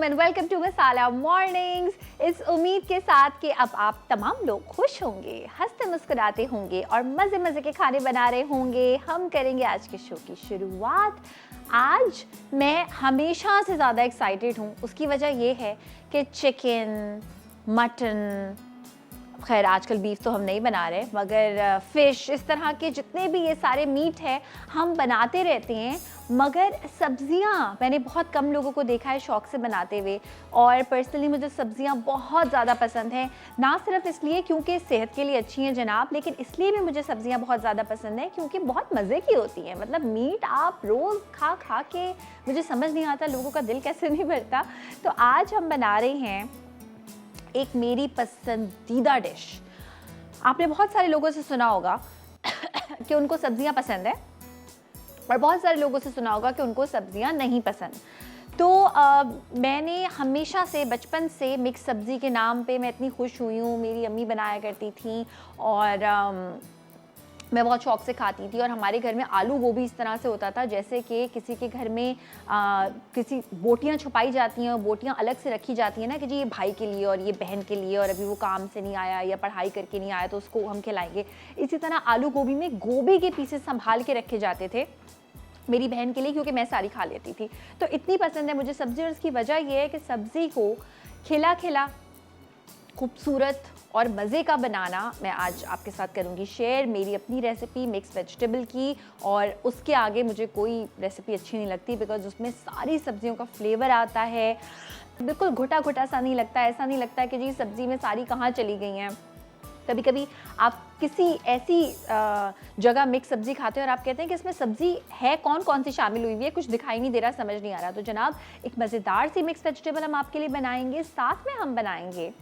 And welcome to Masala mornings. इस उम्मीद के साथ कि अब आप तमाम लोग खुश होंगे, हंसते मुस्कुराते होंगे और मज़े मज़े के खाने बना रहे होंगे। हम करेंगे आज के शो की शुरुआत। आज मैं हमेशा से ज़्यादा एक्साइटेड हूँ। उसकी वजह ये है कि चिकन, मटन, खैर आजकल बीफ तो हम नहीं बना रहे, मगर फ़िश, इस तरह के जितने भी ये सारे मीट हैं हम बनाते रहते हैं। मगर सब्ज़ियाँ मैंने बहुत कम लोगों को देखा है शौक़ से बनाते हुए। और पर्सनली मुझे सब्ज़ियाँ बहुत ज़्यादा पसंद हैं, ना सिर्फ इसलिए क्योंकि सेहत के लिए अच्छी हैं जनाब, लेकिन इसलिए भी मुझे सब्ज़ियाँ बहुत ज़्यादा पसंद हैं क्योंकि बहुत मज़े की होती हैं। मतलब मीट आप रोज़ खा खा के मुझे समझ नहीं आता लोगों का दिल कैसे नहीं भरता। तो आज हम बना रहे हैं एक मेरी पसंदीदा डिश। आपने बहुत सारे लोगों से सुना होगा कि उनको सब्जियां पसंद है और बहुत सारे लोगों से सुना होगा कि उनको सब्जियां नहीं पसंद। तो मैंने हमेशा से बचपन से मिक्स सब्ज़ी के नाम पे मैं इतनी खुश हुई हूँ। मेरी अम्मी बनाया करती थी और मैं बहुत शौक़ से खाती थी। और हमारे घर में आलू गोभी इस तरह से होता था जैसे कि किसी के घर में किसी बोटियाँ छुपाई जाती हैं और बोटियाँ अलग से रखी जाती हैं ना कि जी ये भाई के लिए और ये बहन के लिए, और अभी वो काम से नहीं आया या पढ़ाई करके नहीं आया तो उसको हम खिलाएंगे। इसी तरह आलू गोभी में गोभी के पीसेस संभाल के रखे जाते थे मेरी बहन के लिए, क्योंकि मैं सारी खा लेती थी। तो इतनी पसंद है मुझे सब्ज़ी। और इसकी वजह यह है कि सब्ज़ी को खिला खिला खूबसूरत और मज़े का बनाना मैं आज आपके साथ करूंगी शेयर। मेरी अपनी रेसिपी मिक्स वेजिटेबल की, और उसके आगे मुझे कोई रेसिपी अच्छी नहीं लगती बिकॉज उसमें सारी सब्जियों का फ्लेवर आता है। बिल्कुल घुटा घुटा सा नहीं लगता, ऐसा नहीं लगता कि जी सब्ज़ी में सारी कहाँ चली गई हैं। कभी कभी आप किसी ऐसी जगह मिक्स सब्ज़ी खाते हैं और आप कहते हैं कि इसमें सब्ज़ी है कौन कौन सी शामिल हुई हुई है, कुछ दिखाई नहीं दे रहा, समझ नहीं आ रहा। तो जनाब एक मज़ेदार सी मिक्स वेजिटेबल हम आपके लिए बनाएंगे। साथ में हम बनाएंगे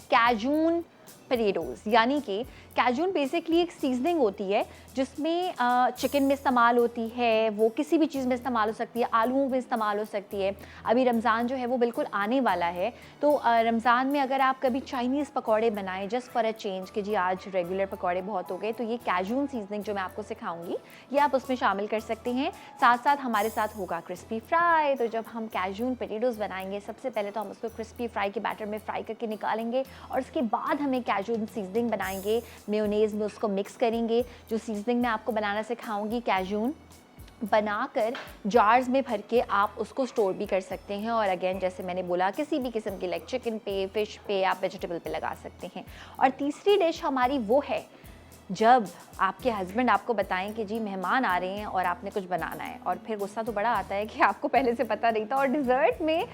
कैजून पटेटोज़, यानी कि कैजून बेसिकली एक सीजनिंग होती है जिसमें चिकन में इस्तेमाल होती है, वो किसी भी चीज़ में इस्तेमाल हो सकती है, आलूओं में इस्तेमाल हो सकती है। अभी रमज़ान जो है वो बिल्कुल आने वाला है, तो रमज़ान में अगर आप कभी चाइनीज़ पकौड़े बनाएं जस्ट फॉर अ चेंज कि जी आज रेगुलर पकौड़े बहुत हो गए, तो ये कैजून सीजनिंग जो मैं आपको सिखाऊंगी ये आप उसमें शामिल कर सकते हैं। साथ साथ हमारे साथ होगा क्रिस्पी फ्राई। तो जब हम कैजून पटेटोज़ बनाएंगे सबसे पहले तो हम उसको क्रिस्पी फ्राई के बैटर में फ्राई करके निकालेंगे और उसके बाद हमें कैजून सीजनिंग बनाएंगे, मेयोनेज़ में उसको मिक्स करेंगे। जो सीजनिंग मैं आपको बनाना सिखाऊंगी कैजून बनाकर जार्स में भर के आप उसको स्टोर भी कर सकते हैं। और अगेन जैसे मैंने बोला किसी भी किस्म की लाइक चिकन पे, फिश पे, आप वेजिटेबल पे लगा सकते हैं। और तीसरी डिश हमारी वो है जब आपके हस्बैंड आपको बताएं कि जी मेहमान आ रहे हैं और आपने कुछ बनाना है, और फिर गुस्सा तो बड़ा आता है कि आपको पहले से पता नहीं था। और डिज़र्ट में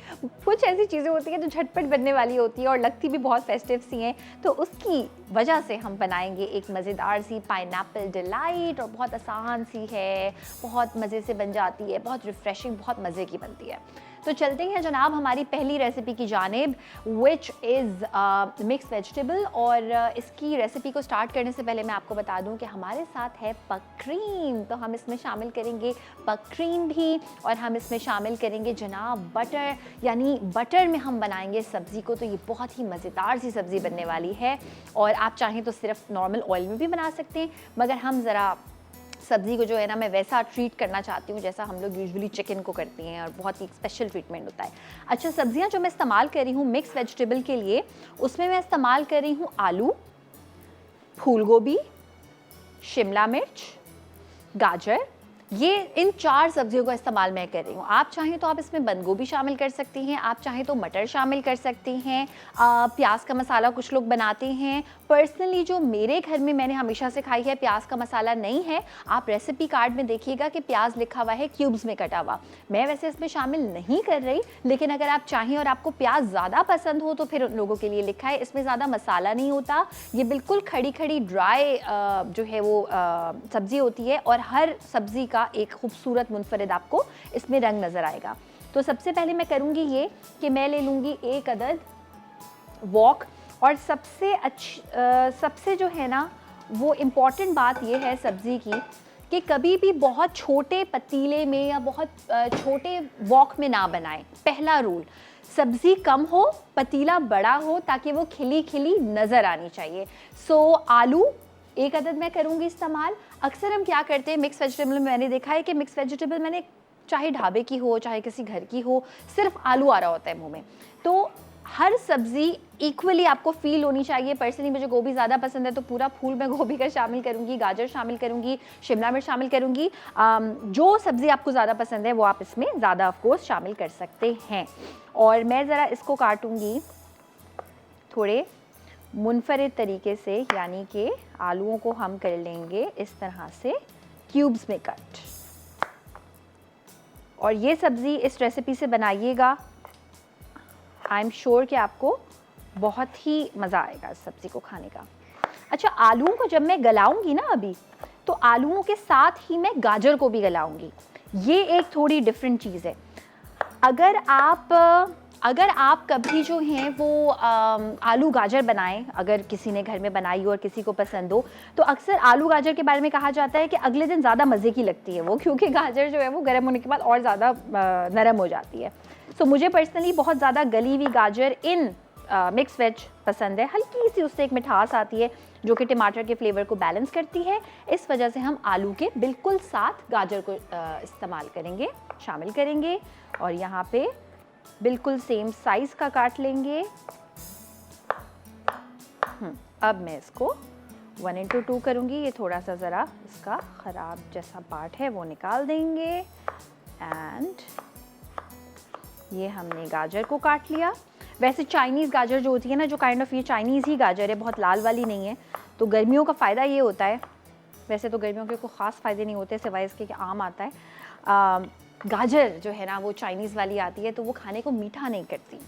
कुछ ऐसी चीज़ें होती हैं जो झटपट बनने वाली होती है और लगती भी बहुत फेस्टिव सी हैं। तो उसकी वजह से हम बनाएंगे एक मज़ेदार सी पाइनएप्पल डिलाइट, और बहुत आसान सी है, बहुत मज़े से बन जाती है, बहुत रिफ़्रेशिंग, बहुत मज़े की बनती है। तो चलते हैं जनाब हमारी पहली रेसिपी की जानिब, विच इज़ मिक्स वेजिटेबल। और इसकी रेसिपी को स्टार्ट करने से पहले मैं आपको बता दूं कि हमारे साथ है पक क्रीम। तो हम इसमें शामिल करेंगे पक क्रीम भी, और हम इसमें शामिल करेंगे जनाब बटर, यानी बटर में हम बनाएंगे सब्ज़ी को। तो ये बहुत ही मज़ेदार सी सब्ज़ी बनने वाली है। और आप चाहें तो सिर्फ नॉर्मल ऑयल में भी बना सकते हैं, मगर हम ज़रा सब्ज़ी को जो है ना मैं वैसा ट्रीट करना चाहती हूँ जैसा हम लोग यूजुअली चिकन को करते हैं, और बहुत ही स्पेशल ट्रीटमेंट होता है। अच्छा, सब्ज़ियाँ जो मैं इस्तेमाल कर रही हूँ मिक्स वेजिटेबल के लिए, उसमें मैं इस्तेमाल कर रही हूँ आलू, फूल गोभी, शिमला मिर्च, गाजर। ये इन 4 सब्जियों का इस्तेमाल मैं कर रही हूँ। आप चाहें तो आप इसमें बंद गोभी शामिल कर सकती हैं, आप चाहें तो मटर शामिल कर सकती हैं। प्याज का मसाला कुछ लोग बनाते हैं। पर्सनली जो मेरे घर में मैंने हमेशा से खाई है प्याज का मसाला नहीं है। आप रेसिपी कार्ड में देखिएगा कि प्याज लिखा हुआ है क्यूब्स में कटा हुआ। मैं वैसे इसमें शामिल नहीं कर रही, लेकिन अगर आप चाहें और आपको प्याज ज़्यादा पसंद हो तो फिर उन लोगों के लिए लिखा है। इसमें ज़्यादा मसाला नहीं होता, ये बिल्कुल खड़ी खड़ी ड्राई जो है वो सब्ज़ी होती है, और हर सब्ज़ी का एक खूबसूरत मुनफरिद आपको इसमें रंग नज़र आएगा। तो सबसे पहले मैं करूँगी ये कि मैं ले लूँगी 1 अदद वॉक। और सबसे जो है ना वो इम्पॉर्टेंट बात ये है सब्ज़ी की कि कभी भी बहुत छोटे पतीले में या बहुत छोटे वॉक में ना बनाएं। पहला रूल, सब्ज़ी कम हो, पतीला बड़ा हो, ताकि वो खिली खिली नज़र आनी चाहिए। सो आलू 1 अदद मैं करूँगी इस्तेमाल। अक्सर हम क्या करते हैं मिक्स वेजिटेबल में, मैंने देखा है कि मिक्स वेजिटेबल मैंने चाहे ढाबे की हो, चाहे किसी घर की हो, सिर्फ आलू आ रहा होता है मुंह में। तो हर सब्जी इक्वली आपको फील होनी चाहिए। पर्सनली मुझे गोभी ज़्यादा पसंद है तो पूरा फूल मैं गोभी का शामिल करूँगी, गाजर शामिल करूँगी, शिमला मिर्च शामिल करूँगी। जो सब्ज़ी आपको ज़्यादा पसंद है वो आप इसमें ज़्यादा ऑफकोर्स शामिल कर सकते हैं। और मैं ज़रा इसको काटूँगी थोड़े मुनफरिद तरीके से, यानी कि आलूओं को हम कर लेंगे इस तरह से क्यूब्स में कट। और ये सब्ज़ी इस रेसिपी से बनाइएगा, आई एम श्योर कि आपको बहुत ही मज़ा आएगा इस सब्ज़ी को खाने का। अच्छा, आलूओं को जब मैं गलाऊंगी ना अभी, तो आलूओं के साथ ही मैं गाजर को भी गलाऊंगी। ये एक थोड़ी डिफरेंट चीज़ है। अगर आप कभी जो हैं वो आलू गाजर बनाएं, अगर किसी ने घर में बनाई हो और किसी को पसंद हो, तो अक्सर आलू गाजर के बारे में कहा जाता है कि अगले दिन ज़्यादा मज़े की लगती है वो, क्योंकि गाजर जो है वो गर्म होने के बाद और ज़्यादा नरम हो जाती है। तो मुझे पर्सनली बहुत ज़्यादा गली हुई गाजर इन मिक्स वेज पसंद है। हल्की सी उससे एक मिठास आती है जो कि टमाटर के फ्लेवर को बैलेंस करती है। इस वजह से हम आलू के बिल्कुल साथ गाजर को इस्तेमाल करेंगे, शामिल करेंगे। और यहाँ पे बिल्कुल सेम साइज़ का काट लेंगे। अब मैं इसको 1:2 करूँगी। ये थोड़ा सा ज़रा इसका ख़राब जैसा पार्ट है वो निकाल देंगे। एंड ये हमने गाजर को काट लिया। वैसे चाइनीज़ गाजर जो होती है ना, जो काइंड ऑफ ये चाइनीज़ ही गाजर है, बहुत लाल वाली नहीं है। तो गर्मियों का फ़ायदा ये होता है, वैसे तो गर्मियों के कोई ख़ास फ़ायदे नहीं होते सिवाय इसके कि आम आता है। गाजर जो है ना वो चाइनीज़ वाली आती है तो वो खाने को मीठा नहीं करती।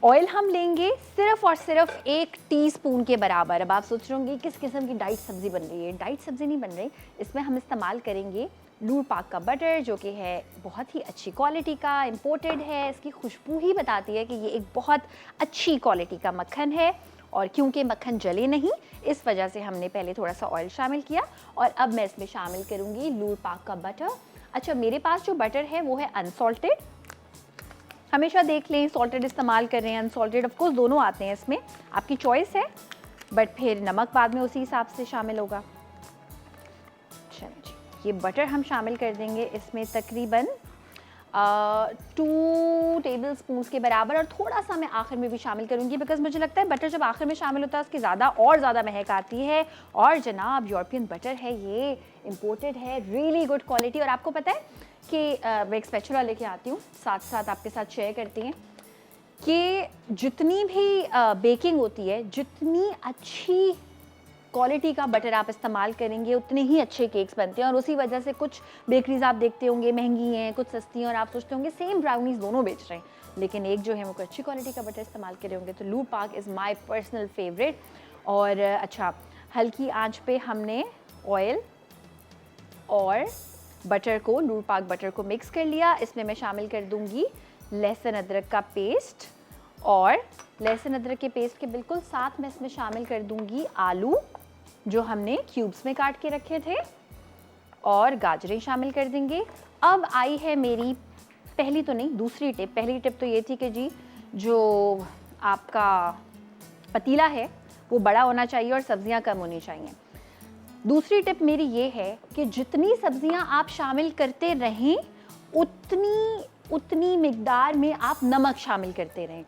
ऑयल हम लेंगे सिर्फ और सिर्फ 1 टीस्पून के बराबर। अब आप सोच रहे होंगे किस किस्म की डाइट सब्ज़ी बन रही है। डाइट सब्ज़ी नहीं बन रही, इसमें हम इस्तेमाल करेंगे लूर पाक का बटर, जो कि है बहुत ही अच्छी क्वालिटी का, इम्पोर्टेड है। इसकी खुशबू ही बताती है कि ये एक बहुत अच्छी क्वालिटी का मक्खन है। और क्योंकि मक्खन जले नहीं, इस वजह से हमने पहले थोड़ा सा ऑयल शामिल किया। और अब मैं इसमें शामिल करूँगी लूर पाक का बटर। अच्छा, मेरे पास जो बटर है वो है अनसॉल्टेड। हमेशा देख लें सॉल्टेड इस्तेमाल कर रहे हैं, अनसॉल्टेड ऑफ कोर्स दोनों आते हैं इसमें, आपकी चॉइस है। बट फिर नमक बाद में उसी हिसाब से शामिल होगा। चलिए जी, ये बटर हम शामिल कर देंगे इसमें तकरीबन 2 टेबलस्पून के बराबर। और थोड़ा सा मैं आखिर में भी शामिल करूंगी, बिकॉज मुझे लगता है बटर जब आखिर में शामिल होता है उसकी ज़्यादा महक आती है। और जनाब यूरोपियन बटर है, ये इम्पोर्टेड है, रियली गुड क्वालिटी। और आपको पता है कि मैं एक स्पैचुला लेके आती हूँ, साथ साथ आपके साथ शेयर करती हैं कि जितनी भी बेकिंग होती है, जितनी अच्छी क्वालिटी का बटर आप इस्तेमाल करेंगे उतने ही अच्छे केक्स बनते हैं। और उसी वजह से कुछ बेकरीज आप देखते होंगे महंगी हैं, कुछ सस्ती हैं, और आप सोचते होंगे सेम ब्राउनीज दोनों बेच रहे हैं, लेकिन एक जो है वो अच्छी क्वालिटी का बटर इस्तेमाल कर रहे होंगे। तो लूर पाक इज़ माय पर्सनल फेवरेट। और अच्छा, हल्की आंच पे हमने ऑयल और बटर को, लूर पाक बटर को मिक्स कर लिया। इसमें मैं शामिल कर दूंगी लहसुन अदरक का पेस्ट, और लहसुन अदरक के पेस्ट के बिल्कुल साथ मैं इसमें शामिल कर दूंगी आलू जो हमने क्यूब्स में काट के रखे थे, और गाजरें शामिल कर देंगे। अब आई है मेरी पहली तो नहीं, दूसरी टिप। पहली टिप तो ये थी कि जी जो आपका पतीला है वो बड़ा होना चाहिए और सब्जियां कम होनी चाहिए। दूसरी टिप मेरी ये है कि जितनी सब्जियां आप शामिल करते रहें उतनी मिकदार में आप नमक शामिल करते रहें।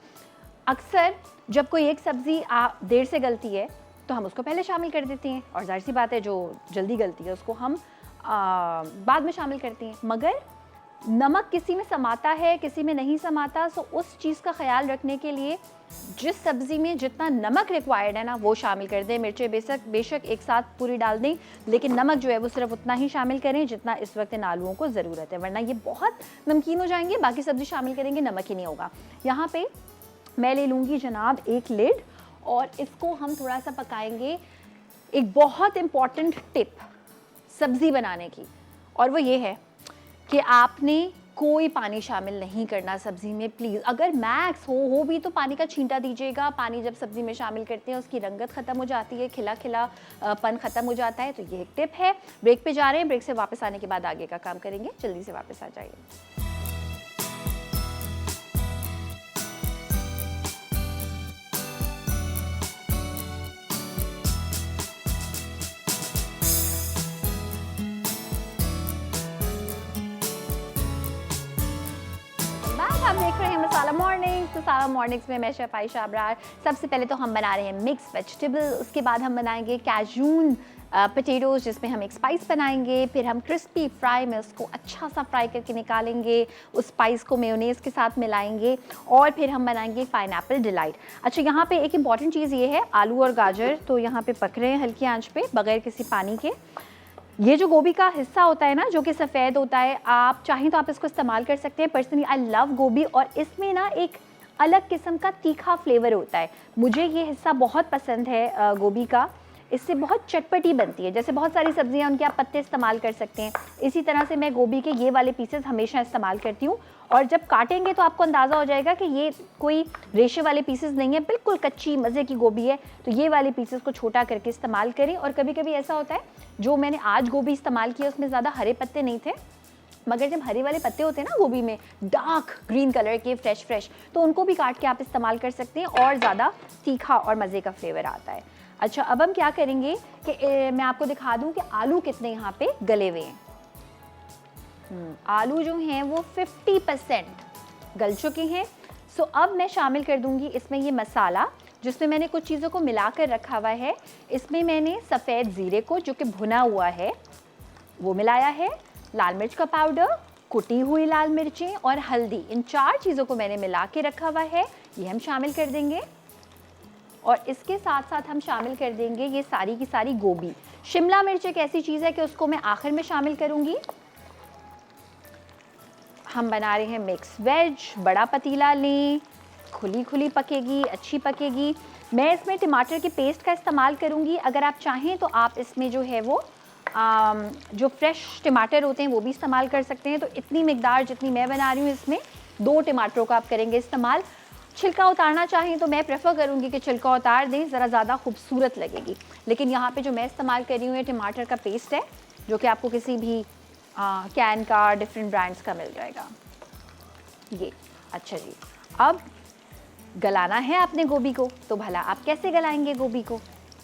अक्सर जब कोई एक सब्ज़ी देर से गलती है तो हम उसको पहले शामिल कर देते हैं, और जाहिर सी बात है जो जल्दी गलती है उसको हम बाद में शामिल करते हैं। मगर नमक किसी में समाता है, किसी में नहीं समाता। सो उस चीज़ का ख्याल रखने के लिए जिस सब्ज़ी में जितना नमक रिक्वायर्ड है ना वो शामिल कर दें। मिर्चें बेशक एक साथ पूरी डाल दें, लेकिन नमक जो है वो सिर्फ उतना ही शामिल करें जितना इस वक्त इन आलूओं को ज़रूरत है, वरना ये बहुत नमकीन हो जाएंगे। बाकी सब्ज़ी शामिल करेंगे, नमक ही नहीं होगा। यहाँ पे मैं ले लूँगी जनाब एक लिड, और इसको हम थोड़ा सा पकाएंगे। एक बहुत इम्पॉर्टेंट टिप सब्ज़ी बनाने की, और वो ये है कि आपने कोई पानी शामिल नहीं करना सब्ज़ी में, प्लीज़। अगर मैक्स हो भी तो पानी का छींटा दीजिएगा। पानी जब सब्ज़ी में शामिल करते हैं उसकी रंगत ख़त्म हो जाती है, खिला पन ख़त्म हो जाता है। तो ये एक टिप है। ब्रेक पे जा रहे हैं, ब्रेक से वापस आने के बाद आगे का काम करेंगे। जल्दी से वापस आ जाइए। देख रहे हैं मसाला मॉर्निंग्स। तो मसाला मॉर्निंग्स में मैं शेफ आयशा अबरार। सबसे पहले तो हम बना रहे हैं मिक्स वेजिटेबल, उसके बाद हम बनाएंगे कैजून पोटैटोज़ जिसमें हम एक स्पाइस बनाएंगे, फिर हम क्रिस्पी फ्राई में उसको अच्छा सा फ्राई करके निकालेंगे, उस स्पाइस को मेयोनेज़ के साथ मिलाएंगे और फिर हम बनाएंगे पाइनएप्पल डिलाइट। अच्छा, यहाँ पे एक इम्पॉर्टेंट चीज़ ये है, आलू और गाजर तो यहाँ पे पक रहे हैं हल्की आंच पे बगैर किसी पानी के। ये जो गोभी का हिस्सा होता है ना, जो कि सफ़ेद होता है, आप चाहें तो आप इसको इस्तेमाल कर सकते हैं। पर्सनली आई लव गोभी और इसमें ना एक अलग किस्म का तीखा फ्लेवर होता है। मुझे ये हिस्सा बहुत पसंद है गोभी का, इससे बहुत चटपटी बनती है। जैसे बहुत सारी सब्जियां उनके आप पत्ते इस्तेमाल कर सकते हैं, इसी तरह से मैं गोभी के ये वाले पीसेस हमेशा इस्तेमाल करती हूँ। और जब काटेंगे तो आपको अंदाज़ा हो जाएगा कि ये कोई रेशे वाले पीसेस नहीं है, बिल्कुल कच्ची मज़े की गोभी है। तो ये वाले पीसेस को छोटा करके इस्तेमाल करें। और कभी कभी ऐसा होता है, जो मैंने आज गोभी इस्तेमाल किया उसमें ज़्यादा हरे पत्ते नहीं थे, मगर जब हरे वाले पत्ते होते हैं ना गोभी में, डार्क ग्रीन कलर के फ्रेश, तो उनको भी काट के आप इस्तेमाल कर सकते हैं और ज़्यादा तीखा और मज़े का फ्लेवर आता है। अच्छा, अब हम क्या करेंगे कि मैं आपको दिखा दूं कि आलू कितने यहाँ पे गले हुए हैं। आलू जो हैं वो 50% गल चुके हैं। सो अब मैं शामिल कर दूंगी इसमें ये मसाला, जिसमें मैंने कुछ चीज़ों को मिलाकर रखा हुआ है। इसमें मैंने सफ़ेद ज़ीरे को, जो कि भुना हुआ है, वो मिलाया है, लाल मिर्च का पाउडर, कुटी हुई लाल मिर्चें और हल्दी, इन 4 चीज़ों को मैंने मिला के रखा हुआ है, ये हम शामिल कर देंगे। और इसके साथ साथ हम शामिल कर देंगे ये सारी की सारी गोभी। शिमला मिर्च एक ऐसी चीज़ है कि उसको मैं आखिर में शामिल करूंगी। हम बना रहे हैं मिक्स वेज, बड़ा पतीला लें, खुली पकेगी, अच्छी पकेगी। मैं इसमें टमाटर के पेस्ट का इस्तेमाल करूंगी। अगर आप चाहें तो आप इसमें जो है वो जो फ्रेश टमाटर होते हैं वो भी इस्तेमाल कर सकते हैं। तो इतनी मिकदार जितनी मैं बना रही हूँ, इसमें 2 टमाटरों का आप करेंगे इस्तेमाल। छिलका उतारना चाहें तो मैं प्रेफर करूंगी कि छिलका उतार दें, ज़रा ज़्यादा खूबसूरत लगेगी। लेकिन यहाँ पे जो मैं इस्तेमाल कर रही हूँ ये टमाटर का पेस्ट है, जो कि आपको किसी भी कैन का, डिफरेंट ब्रांड्स का मिल जाएगा ये। अच्छा जी, अब गलाना है आपने गोभी को, तो भला आप कैसे गलाएंगे गोभी को?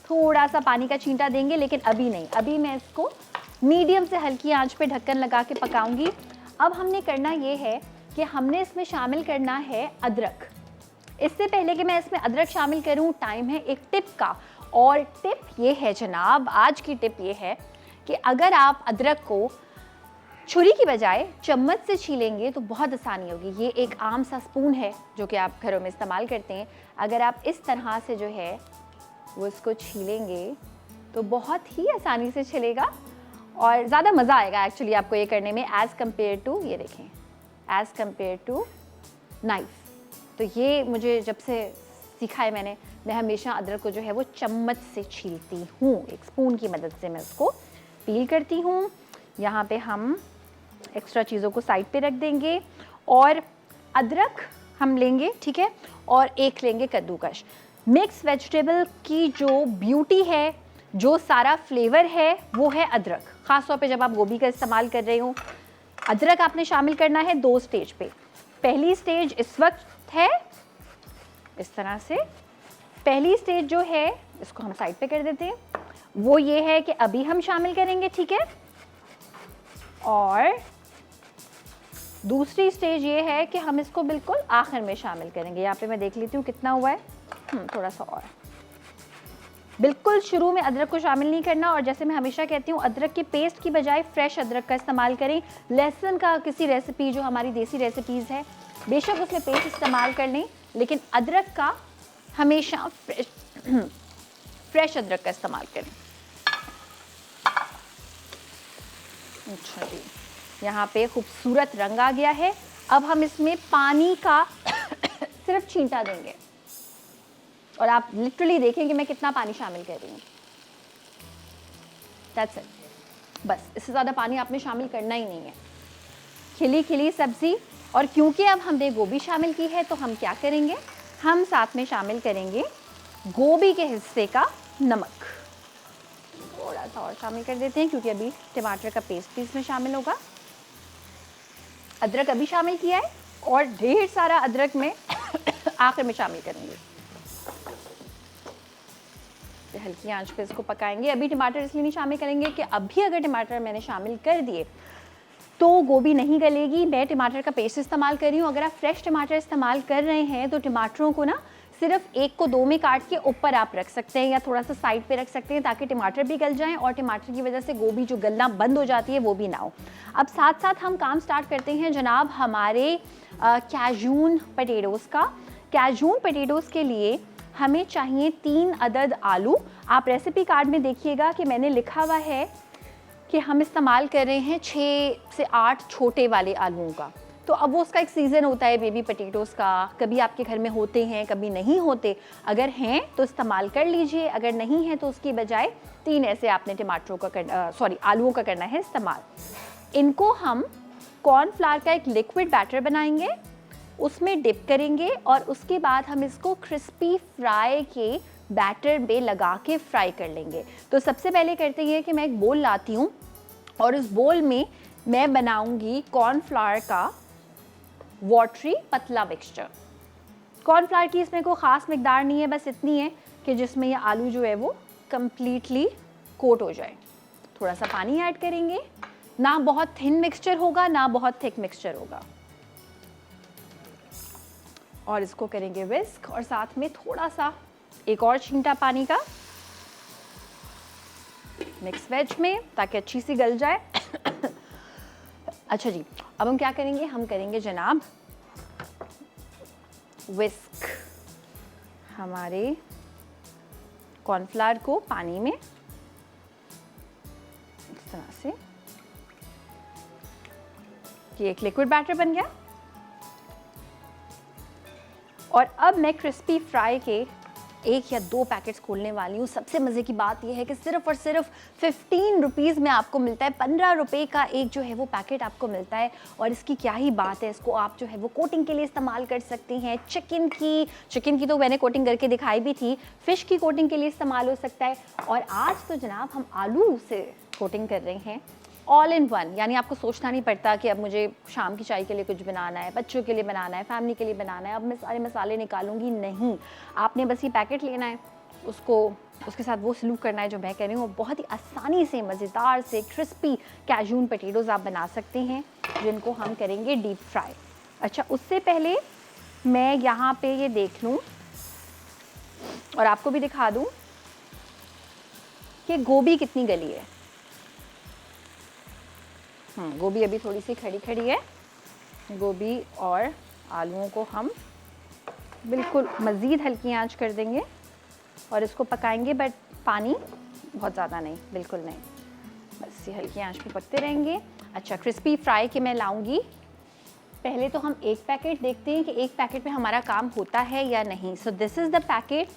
थोड़ा सा पानी का छींटा देंगे, लेकिन अभी नहीं, अभी मैं इसको मीडियम से हल्की आंच पे ढक्कन लगा के पकाऊंगी। अब हमने करना ये है कि हमने इसमें शामिल करना है अदरक। इससे पहले कि मैं इसमें अदरक शामिल करूं, टाइम है एक टिप का। और टिप ये है जनाब, आज की टिप ये है कि अगर आप अदरक को छुरी की बजाय चम्मच से छीलेंगे तो बहुत आसानी होगी। ये एक आम सा स्पून है जो कि आप घरों में इस्तेमाल करते हैं। अगर आप इस तरह से जो है वो इसको छीलेंगे तो बहुत ही आसानी से छिलेगा और ज़्यादा मज़ा आएगा एक्चुअली आपको ये करने में, एज़ कम्पेयर टू, ये देखें, एज़ कम्पेयर टू नाइफ। तो ये मुझे जब से सीखा है मैंने, मैं हमेशा अदरक को जो है वो चम्मच से छीलती हूँ, एक स्पून की मदद से मैं उसको पील करती हूँ। यहाँ पे हम एक्स्ट्रा चीज़ों को साइड पे रख देंगे और अदरक हम लेंगे, ठीक है, और एक लेंगे कद्दूकश। मिक्स वेजिटेबल की जो ब्यूटी है, जो सारा फ्लेवर है, वो है अदरक। ख़ास तौर पे जब आप गोभी का इस्तेमाल कर रहे हो, अदरक आपने शामिल करना है 2 स्टेज पे। पहली स्टेज इस वक्त है इस तरह से, पहली स्टेज जो है इसको हम साइड पे कर देते हैं, वो ये है कि अभी हम शामिल करेंगे, ठीक है। और दूसरी स्टेज ये है कि हम इसको बिल्कुल आखिर में शामिल करेंगे। यहाँ पे मैं देख लेती हूँ कितना हुआ है, थोड़ा सा और। बिल्कुल शुरू में अदरक को शामिल नहीं करना। और जैसे मैं हमेशा कहती हूँ, अदरक के पेस्ट की बजाय फ्रेश अदरक का इस्तेमाल करें। लहसुन का किसी रेसिपी, जो हमारी देसी रेसिपीज़ है, बेशक उसमें पेस्ट इस्तेमाल कर लें, लेकिन अदरक का हमेशा फ्रेश अदरक का इस्तेमाल करें। अच्छा जी, यहाँ पे खूबसूरत रंग आ गया है। अब हम इसमें पानी का सिर्फ छींटा देंगे और आप लिटरली देखें कि मैं कितना पानी शामिल कर रही हूँ। दैट्स इट, बस इससे ज़्यादा पानी आपने शामिल करना ही नहीं है। खिली खिली सब्ज़ी, और क्योंकि अब हमने गोभी शामिल की है तो हम क्या करेंगे, हम साथ में शामिल करेंगे गोभी के हिस्से का नमक। थोड़ा सा और शामिल कर देते हैं क्योंकि अभी टमाटर का पेस्ट भी इसमें शामिल होगा। अदरक अभी शामिल किया है और ढेर सारा अदरक में आखिर में शामिल करेंगे। हल्की आंच पे इसको पकाएंगे। अभी टमाटर इसलिए नहीं शामिल करेंगे कि अभी अगर टमाटर मैंने शामिल कर दिए तो गोभी नहीं गलेगी। मैं टमाटर का पेस्ट इस्तेमाल कर रही हूँ। अगर आप फ्रेश टमाटर इस्तेमाल कर रहे हैं तो टमाटरों को ना सिर्फ एक को 2 में काट के ऊपर आप रख सकते हैं या थोड़ा सा साइड पे रख सकते हैं ताकि टमाटर भी गल जाएं और टमाटर की वजह से गोभी जो गलना बंद हो जाती है वो भी ना हो। अब साथ साथ हम काम स्टार्ट करते हैं जनाब हमारे कैजून पटेटोज़ का। कैजून पटेटोज़ के लिए हमें चाहिए 3 अदद आलू। आप रेसिपी कार्ड में देखिएगा कि मैंने लिखा हुआ है कि हम इस्तेमाल कर रहे हैं 6 से 8 छोटे वाले आलूओं का। तो अब वो उसका एक सीज़न होता है बेबी पटेटोज़ का, कभी आपके घर में होते हैं कभी नहीं होते। अगर हैं तो इस्तेमाल कर लीजिए, अगर नहीं है तो उसकी बजाय 3 ऐसे आपने टमाटरों का आलूओं का करना है इस्तेमाल। इनको हम कॉर्नफ्लावर का एक लिक्विड बैटर बनाएंगे, उसमें डिप करेंगे और उसके बाद हम इसको क्रिस्पी फ्राई के बैटर पे लगा के फ्राई कर लेंगे। तो सबसे पहले करते हैं कि मैं एक बोल लाती हूँ और उस बोल में मैं बनाऊंगी कॉर्नफ्लावर का वाटरी पतला मिक्सचर। कॉर्नफ्लावर की इसमें कोई ख़ास मिकदार नहीं है, बस इतनी है कि जिसमें ये आलू जो है वो कम्प्लीटली कोट हो जाए। थोड़ा सा पानी ऐड करेंगे, ना बहुत थिन मिक्सचर होगा ना बहुत थिक मिक्सचर होगा, और इसको करेंगे विस्क और साथ में थोड़ा सा एक और छींटा पानी का मिक्स वेज में ताकि अच्छी सी गल जाए। अच्छा जी, अब हम क्या करेंगे, हम करेंगे जनाब विस्क हमारे कॉर्नफ्लावर को पानी में इस तरह से। ये एक लिक्विड बैटर बन गया और अब मैं क्रिस्पी फ्राई के 1 या 2 पैकेट्स खोलने वाली हूँ। सबसे मज़े की बात यह है कि सिर्फ और सिर्फ 15 रुपीज़ में आपको मिलता है। 15 रुपये का एक जो है वो पैकेट आपको मिलता है और इसकी क्या ही बात है। इसको आप जो है वो कोटिंग के लिए इस्तेमाल कर सकते हैं। चिकन की तो मैंने कोटिंग करके दिखाई भी थी, फ़िश की कोटिंग के लिए इस्तेमाल हो सकता है। और आज तो जनाब हम आलू से कोटिंग कर रहे हैं, ऑल इन वन। यानी आपको सोचना नहीं पड़ता कि अब मुझे शाम की चाय के लिए कुछ बनाना है, बच्चों के लिए बनाना है, फैमिली के लिए बनाना है, अब मैं सारे मसाले निकालूंगी। नहीं, आपने बस ये पैकेट लेना है, उसको उसके साथ वो सलूक करना है जो मैं कह रही हूँ। बहुत ही आसानी से मज़ेदार से क्रिस्पी कैजून पटेटोज़ आप बना सकते हैं जिनको हम करेंगे डीप फ्राई। अच्छा, उससे पहले मैं यहाँ पे ये देख लूँ और आपको भी दिखा दूँ कि गोभी कितनी गली है। गोभी अभी थोड़ी सी खड़ी खड़ी है। गोभी और आलूओं को हम बिल्कुल मज़ीद हल्की आंच कर देंगे और इसको पकाएंगे, बट पानी बहुत ज़्यादा नहीं, बिल्कुल नहीं, बस ये हल्की आंच पे पकते रहेंगे। अच्छा, क्रिस्पी फ्राई के मैं लाऊंगी। पहले तो हम एक पैकेट देखते हैं कि एक पैकेट में हमारा काम होता है या नहीं। So this is the packet.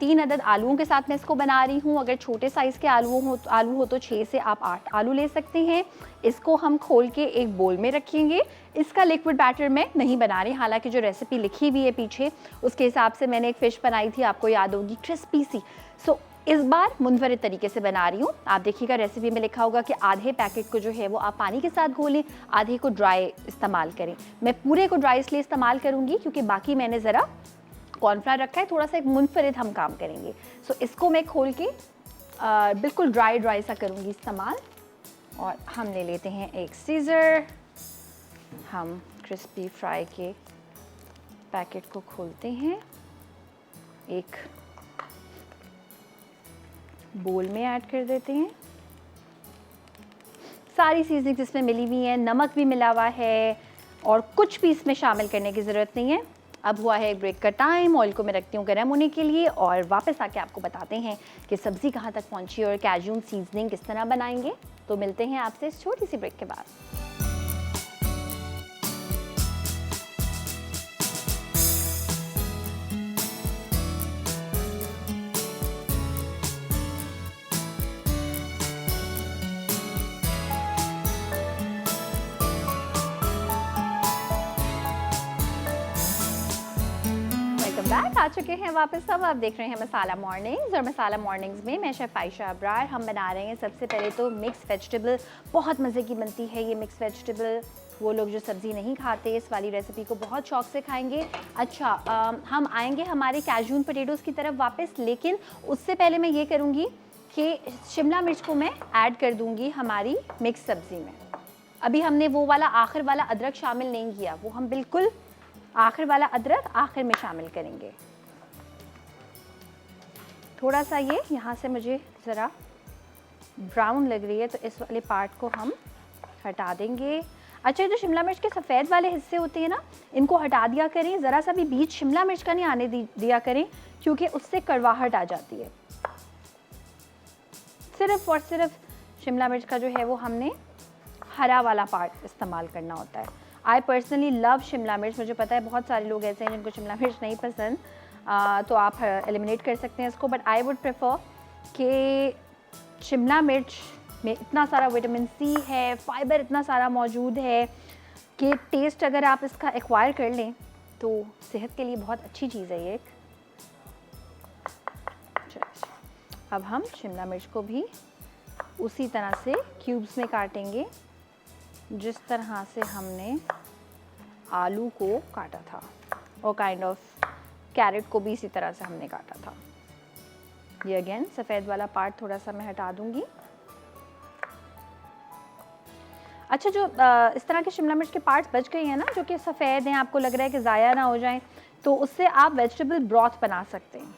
3 अदद आलूओं के साथ मैं इसको बना रही हूँ। अगर छोटे साइज़ के आलू हो तो 6 से आप 8 आलू ले सकते हैं। इसको हम खोल के एक बोल में रखेंगे। इसका लिक्विड बैटर मैं नहीं बना रही, हालांकि जो रेसिपी लिखी हुई है पीछे उसके हिसाब से मैंने एक फ़िश बनाई थी, आपको याद होगी, क्रिस्पी सी। सो इस बार मुनफरिद तरीके से बना रही हूँ। आप देखिएगा रेसिपी में लिखा होगा कि आधे पैकेट को जो है वो आप पानी के साथ घोलें, आधे को ड्राई इस्तेमाल करें। मैं पूरे को ड्राई इसलिए इस्तेमाल करूँगी क्योंकि बाकी मैंने ज़रा कॉर्नफ्लावर रखा है, थोड़ा सा एक मुनफरिद हम काम करेंगे। सो इसको मैं खोल के बिल्कुल ड्राई सा करूँगी इस्तेमाल। और हम ले लेते हैं एक सीज़र, हम क्रिस्पी फ्राई के पैकेट को खोलते हैं, एक बोल में ऐड कर देते हैं। सारी सीजनिंग इसमें मिली हुई हैं, नमक भी मिला हुआ है और कुछ भी इसमें शामिल करने की ज़रूरत नहीं है। अब हुआ है एक ब्रेक का टाइम, ऑयल को मैं रखती हूँ गर्म होने के लिए और वापस आके आपको बताते हैं कि सब्ज़ी कहाँ तक पहुँची और कैजून सीजनिंग किस तरह बनाएंगे। तो मिलते हैं आपसे इस छोटी सी ब्रेक के बाद। बैक आ चुके हैं वापस। सब आप देख रहे हैं मसाला मॉर्निंग्स और मसाला मॉर्निंग्स में मैं शेफ़ आयशा अब्रार। हम बना रहे हैं सबसे पहले तो मिक्स वेजिटेबल। बहुत मज़े की बनती है ये मिक्स वेजिटेबल। वो लोग जो सब्ज़ी नहीं खाते इस वाली रेसिपी को बहुत शौक से खाएंगे। अच्छा, हम आएंगे हमारे कैजून पोटैटोज़ की तरफ वापस, लेकिन उससे पहले मैं ये करूँगी कि शिमला मिर्च को मैं ऐड कर दूँगी हमारी मिक्स सब्ज़ी में। अभी हमने वो वाला आखिर वाला अदरक शामिल नहीं किया, वो हम बिल्कुल आखिर वाला अदरक आखिर में शामिल करेंगे। थोड़ा सा ये यहाँ से मुझे ज़रा ब्राउन लग रही है तो इस वाले पार्ट को हम हटा देंगे। अच्छा, जो शिमला मिर्च के सफ़ेद वाले हिस्से होते हैं ना, इनको हटा दिया करें, ज़रा सा भी बीज शिमला मिर्च का नहीं आने दिया करें, क्योंकि उससे कड़वाहट आ जाती है। सिर्फ और सिर्फ शिमला मिर्च का जो है वो हमने हरा वाला पार्ट इस्तेमाल करना होता है। आई पर्सनली लव शिमला मिर्च। मुझे पता है बहुत सारे लोग ऐसे हैं जिनको शिमला मिर्च नहीं पसंद, तो आप एलिमिनेट कर सकते हैं इसको, बट आई वुड प्रेफर कि शिमला मिर्च में इतना सारा विटामिन सी है, फाइबर इतना सारा मौजूद है कि टेस्ट अगर आप इसका एक्वायर कर लें तो सेहत के लिए बहुत अच्छी चीज़ है ये। अब हम शिमला मिर्च को भी उसी तरह से क्यूब्स में काटेंगे जिस तरह से हमने आलू को काटा था, और काइंड ऑफ कैरेट को भी इसी तरह से हमने काटा था। ये अगेन सफ़ेद वाला पार्ट थोड़ा सा मैं हटा दूंगी। अच्छा, जो इस तरह के शिमला मिर्च के पार्ट्स बच गए हैं ना, जो कि सफ़ेद हैं, आपको लग रहा है कि ज़ाया ना हो जाएं, तो उससे आप वेजिटेबल ब्रॉथ बना सकते हैं।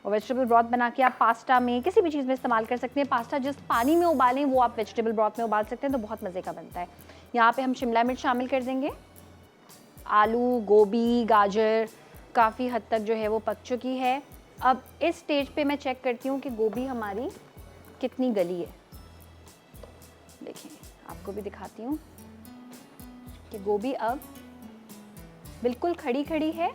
और वेजिटेबल ब्रॉथ बना के आप पास्ता में, किसी भी चीज़ में इस्तेमाल कर सकते हैं। पास्ता जिस पानी में उबालें वो आप वेजिटेबल ब्रॉथ में उबाल सकते हैं, तो बहुत मज़े का बनता है। यहाँ पे हम शिमला मिर्च शामिल कर देंगे, आलू, गोभी, गाजर काफ़ी हद तक जो है वो पक चुकी है। अब इस स्टेज पे मैं चेक करती हूँ कि गोभी हमारी कितनी गली है। देखिए, आपको भी दिखाती हूँ कि गोभी अब बिल्कुल खड़ी खड़ी है,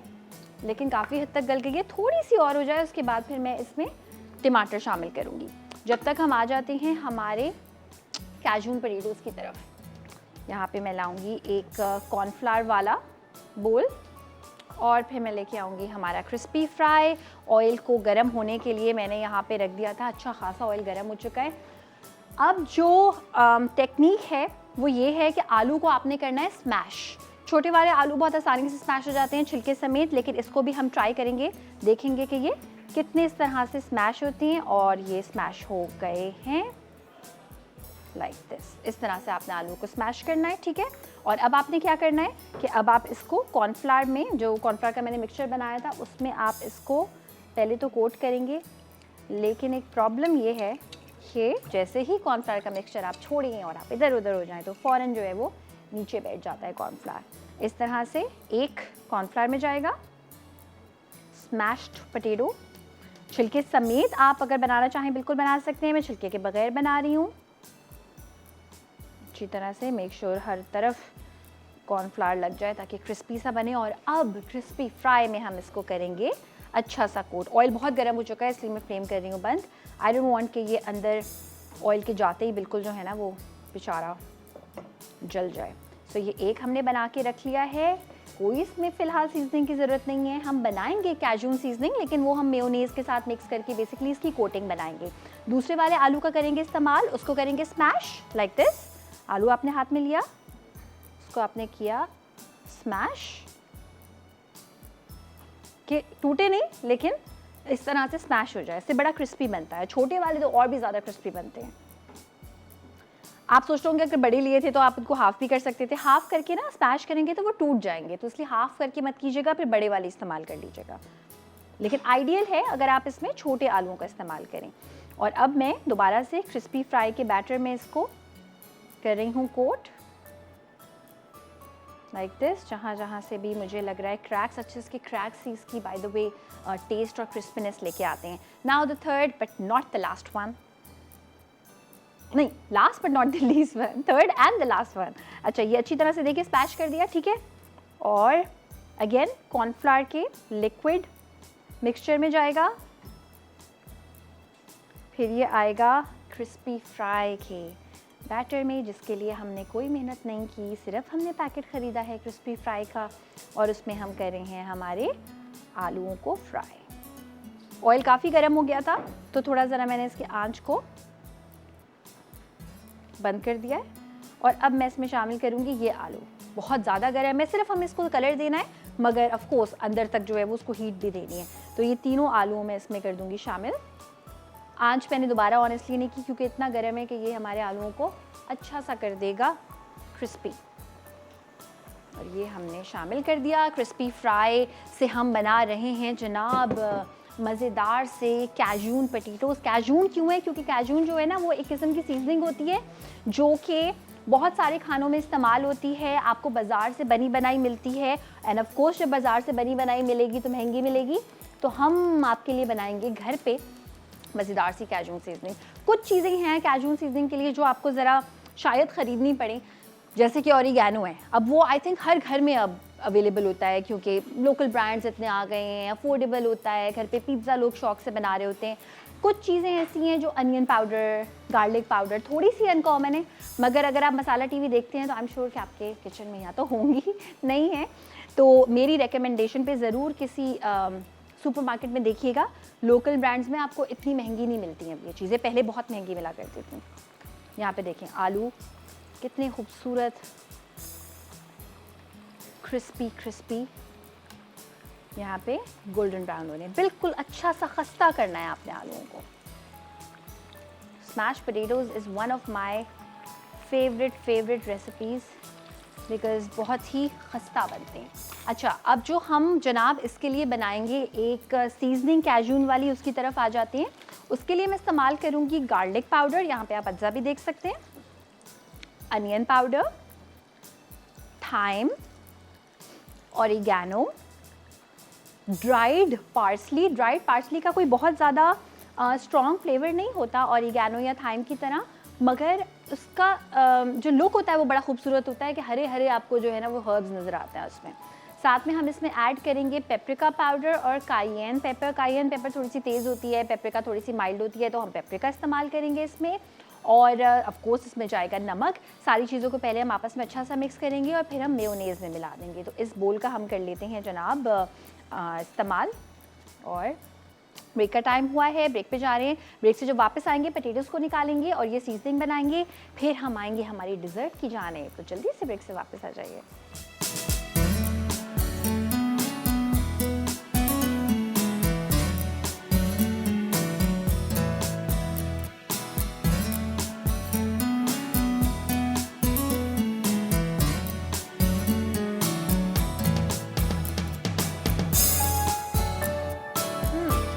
लेकिन काफ़ी हद तक गल गई है। थोड़ी सी और हो जाए उसके बाद फिर मैं इसमें टमाटर शामिल करूँगी। जब तक हम आ जाते हैं हमारे कैजू पटेटोज़ की तरफ। यहाँ पे मैं लाऊंगी एक कॉर्नफ्लावर वाला बोल, और फिर मैं लेके आऊँगी हमारा क्रिस्पी फ्राई। ऑयल को गर्म होने के लिए मैंने यहाँ पे रख दिया था, अच्छा खासा ऑयल गर्म हो चुका है। अब जो टेक्निक है वो ये है कि आलू को आपने करना है स्मैश। छोटे वाले आलू बहुत आसानी से स्मैश हो जाते हैं छिलके समेत, लेकिन इसको भी हम ट्राई करेंगे, देखेंगे कि ये कितने इस तरह से स्मैश होती हैं। और ये स्मैश हो गए हैं लाइक दिस। इस तरह से आपने आलू को स्मैश करना है, ठीक है। और अब आपने क्या करना है कि अब आप इसको कॉर्नफ्लावर में, जो कॉर्नफ्लावर का मैंने मिक्सचर बनाया था, उसमें आप इसको पहले तो कोट करेंगे। लेकिन एक प्रॉब्लम ये है कि जैसे ही कॉर्नफ्लावर का मिक्सचर आप छोड़ेंगे और आप इधर उधर हो जाएं तो फ़ौरन जो है वो नीचे बैठ जाता है कॉर्नफ्लावर। इस तरह से एक कॉर्नफ्लावर में जाएगा स्मैश्ड पोटैटो, छिलके समेत आप अगर बनाना चाहें बिल्कुल बना सकते हैं। मैं छिलके के बगैर बना रही हूँ। अच्छी तरह से मेक श्योर हर तरफ कॉर्नफ्लावर लग जाए ताकि क्रिस्पी सा बने। और अब क्रिस्पी फ्राई में हम इसको करेंगे अच्छा सा कोट। ऑयल बहुत गर्म हो चुका है इसलिए मैं फ्लेम कर रही हूँ बंद। आई डोंट वांट कि ये अंदर ऑयल के जाते ही बिल्कुल जो है ना वो बेचारा जल जाए। सो ये एक हमने बना के रख लिया है। कोई इसमें फ़िलहाल सीजनिंग की ज़रूरत नहीं है। हम बनाएंगे कैजून सीजनिंग, लेकिन वो हम मेयोनीज़ के साथ मिक्स करके बेसिकली इसकी कोटिंग बनाएंगे। दूसरे वाले आलू का करेंगे इस्तेमाल, उसको करेंगे स्मैश लाइक दिस। आलू आपने हाथ में लिया, उसको आपने किया स्मैश, कि टूटे नहीं लेकिन इस तरह से स्मैश हो जाए, इससे बड़ा क्रिस्पी बनता है। छोटे वाले तो और भी ज़्यादा क्रिस्पी बनते हैं। आप सोच रहे होंगे अगर बड़े लिए थे तो आप इनको हाफ़ भी कर सकते थे। हाफ़ करके ना स्मैश करेंगे तो वो टूट जाएंगे, तो इसलिए हाफ़ करके मत कीजिएगा, फिर बड़े वाले इस्तेमाल कर लीजिएगा। लेकिन आइडियल है अगर आप इसमें छोटे आलूओं का इस्तेमाल करें। और अब मैं दोबारा से क्रिस्पी फ्राई के बैटर में इसको कर रही हूँ कोट लाइक दिस। जहाँ जहाँ से भी मुझे लग रहा है क्रैक्स, अच्छे इसके क्रैक्स ही इसकी बाय द वे टेस्ट और क्रिस्पीनेस लेके आते हैं। Now the third but not the last one, नहीं last but not the least one, third and the last one. अच्छा, ये अच्छी तरह से देखिए स्पैश कर दिया, ठीक है। और अगेन कॉर्नफ्लावर के लिक्विड मिक्सचर में जाएगा, फिर ये आएगा क्रिस्पी फ्राई के बैटर में, जिसके लिए हमने कोई मेहनत नहीं की, सिर्फ हमने पैकेट ख़रीदा है क्रिस्पी फ्राई का, और उसमें हम कर रहे हैं हमारे आलूओं को फ्राई। ऑयल काफ़ी गर्म हो गया था तो थोड़ा ज़रा मैंने इसकी आंच को बंद कर दिया है। और अब मैं इसमें शामिल करूँगी ये आलू। बहुत ज़्यादा गर्म है, सिर्फ हमें इसको कलर देना है, मगर ऑफ कोर्स अंदर तक जो है वो उसको हीट भी देनी है। तो ये तीनों आलूओं में इसमें कर दूँगी शामिल। आंच मैंने दोबारा ऑनेस्टली नहीं की क्योंकि इतना गर्म है कि ये हमारे आलूओं को अच्छा सा कर देगा क्रिस्पी, और ये हमने शामिल कर दिया। क्रिस्पी फ्राई से हम बना रहे हैं जनाब मज़ेदार से कैजून पोटैटोज़। कैजून क्यों है? क्योंकि कैजून जो है ना वो एक किस्म की सीजनिंग होती है जो कि बहुत सारे खानों में इस्तेमाल होती है। आपको बाज़ार से बनी बनाई मिलती है, एंड ऑफ कोर्स जब बाज़ार से बनी बनाई मिलेगी तो महंगी मिलेगी, तो हम आपके लिए बनाएंगे घर पे मज़ेदार सी कैजून सीजनिंग। कुछ चीज़ें हैं कैजून सीजनिंग के लिए जो आपको ज़रा शायद ख़रीदनी पड़े, जैसे कि ऑरिगैनो है। अब वो आई थिंक हर घर में अब अवेलेबल होता है क्योंकि लोकल ब्रांड्स इतने आ गए हैं, अफोर्डेबल होता है, घर पे पिज़्ज़ा लोग शौक से बना रहे होते हैं। कुछ चीज़ें ऐसी हैं जो अनियन पाउडर, गार्लिक पाउडर, थोड़ी सी अनकॉमन है, मगर अगर आप मसाला टीवी देखते हैं तो आई एम श्योर कि आपके किचन में या तो होंगी नहीं है, तो मेरी रिकमेंडेशन पे ज़रूर किसी सुपरमार्केट में देखिएगा। लोकल ब्रांड्स में आपको इतनी महंगी नहीं मिलती हैं ये चीज़ें, पहले बहुत महंगी मिला करती थी। यहाँ पे देखें आलू कितने खूबसूरत क्रिस्पी क्रिस्पी, यहाँ पे गोल्डन ब्राउन होने, बिल्कुल अच्छा सा खस्ता करना है आपने आलूओं को। Smash potatoes is one of my favourite recipes because बहुत ही खस्ता बनते हैं। अच्छा, अब जो हम जनाब इसके लिए बनाएंगे एक सीजनिंग कैजून वाली, उसकी तरफ आ जाते हैं। उसके लिए मैं इस्तेमाल करूँगी गार्लिक पाउडर, यहाँ पे आप अज्जा भी देख सकते हैं, onion powder, thyme, oregano, dried parsley. Dried parsley का कोई बहुत ज़्यादा स्ट्रॉन्ग फ्लेवर नहीं होता ऑरिगैनो या थाइम की तरह, मगर उसका जो लुक होता है वो बड़ा खूबसूरत होता है कि हरे हरे आपको जो है ना वो हर्ब्स नज़र आते हैं उसमें। साथ में हम इसमें ऐड करेंगे पेपरिका पाउडर और कायेन पेपर। कायेन पेपर थोड़ी सी तेज़ होती है, पेपरिका थोड़ी सी माइल्ड होती है, तो हम पेपरिका इस्तेमाल करेंगे इसमें। और ऑफ कोर्स इसमें जाएगा नमक। सारी चीज़ों को पहले हम आपस में अच्छा सा मिक्स करेंगे और फिर हम मेयोनेज़ में मिला देंगे। तो इस बोल का हम कर लेते हैं जनाब इस्तेमाल। और ब्रेक का टाइम हुआ है, ब्रेक पे जा रहे हैं। ब्रेक से जब वापस आएंगे पोटैटोज़ को निकालेंगे और ये सीजनिंग बनाएंगे, फिर हम आएंगे हमारी डिज़र्ट की जाने। तो जल्दी से ब्रेक से वापस आ जाइए।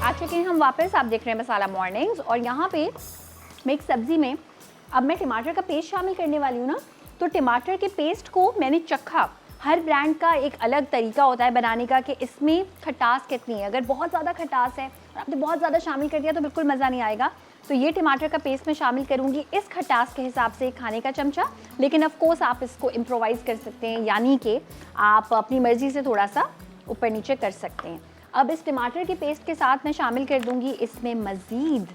आ चुके हैं हम वापस। आप देख रहे हैं मसाला मॉर्निंग्स, और यहाँ पे मैं एक सब्ज़ी में अब मैं टमाटर का पेस्ट शामिल करने वाली हूँ ना, तो टमाटर के पेस्ट को मैंने चखा। हर ब्रांड का एक अलग तरीका होता है बनाने का कि इसमें खटास कितनी है। अगर बहुत ज़्यादा खटास है और आपने बहुत ज़्यादा शामिल कर दिया तो बिल्कुल मज़ा नहीं आएगा। तो ये टमाटर का पेस्ट मैं शामिल करूँगी इस खटास के हिसाब से, खाने का चमचा। लेकिन ऑफ कोर्स आप इसको इम्प्रोवाइज़ कर सकते हैं, यानी कि आप अपनी मर्ज़ी से थोड़ा सा ऊपर नीचे कर सकते हैं। अब इस टमाटर के पेस्ट के साथ मैं शामिल कर दूंगी इसमें मज़ीद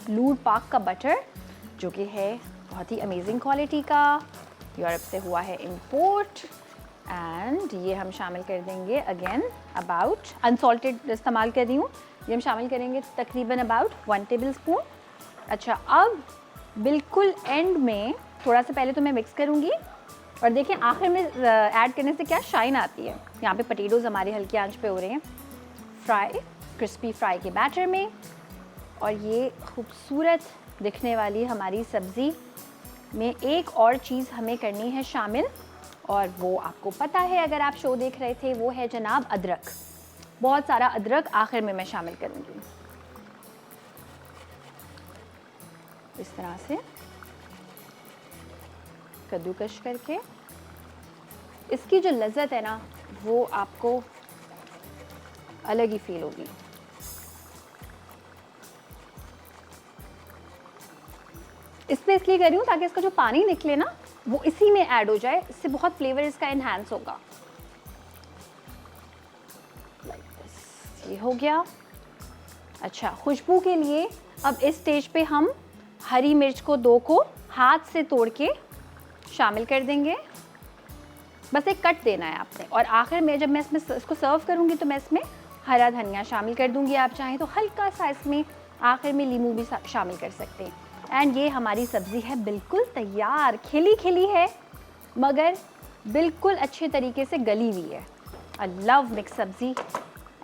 लूड पाक का बटर, जो कि है बहुत ही अमेजिंग क्वालिटी का, यूरोप से हुआ है इंपोर्ट। एंड ये हम शामिल कर देंगे अगेन अबाउट अनसॉल्टेड इस्तेमाल कर रही हूँ, ये हम शामिल करेंगे तकरीबन अबाउट 1 टेबल स्पून। अच्छा, अब बिल्कुल एंड में थोड़ा सा पहले तो मैं मिक्स करूँगी, और देखें आखिर में ऐड करने से क्या शाइन आती है। यहाँ पे पोटैटोज़ हमारे हल्की आंच पे हो रहे हैं फ्राई, क्रिस्पी फ्राई के बैटर में, और ये खूबसूरत दिखने वाली हमारी सब्ज़ी में एक और चीज़ हमें करनी है शामिल, और वो आपको पता है अगर आप शो देख रहे थे, वो है जनाब अदरक। बहुत सारा अदरक आखिर में मैं शामिल करूँगी इस तरह से कद्दूकश करके। इसकी जो लज़्ज़त है ना वो आपको अलग ही फील होगी। इसमें इसलिए कर रही हूँ ताकि इसका जो पानी निकले ना वो इसी में ऐड हो जाए, इससे बहुत फ्लेवर इसका एनहांस होगा। ये हो गया। अच्छा, खुशबू के लिए अब इस स्टेज पे हम हरी मिर्च को 2 को हाथ से तोड़ के शामिल कर देंगे। बस एक कट देना है आपने। और आखिर में जब मैं इसको सर्व करूँगी तो मैं इसमें हरा धनिया शामिल कर दूँगी। आप चाहें तो हल्का सा इसमें आखिर में नींबू भी शामिल कर सकते हैं। एंड ये हमारी सब्ज़ी है बिल्कुल तैयार। खिली खिली है मगर बिल्कुल अच्छे तरीके से गली हुई है। आई लव मिक्स सब्ज़ी,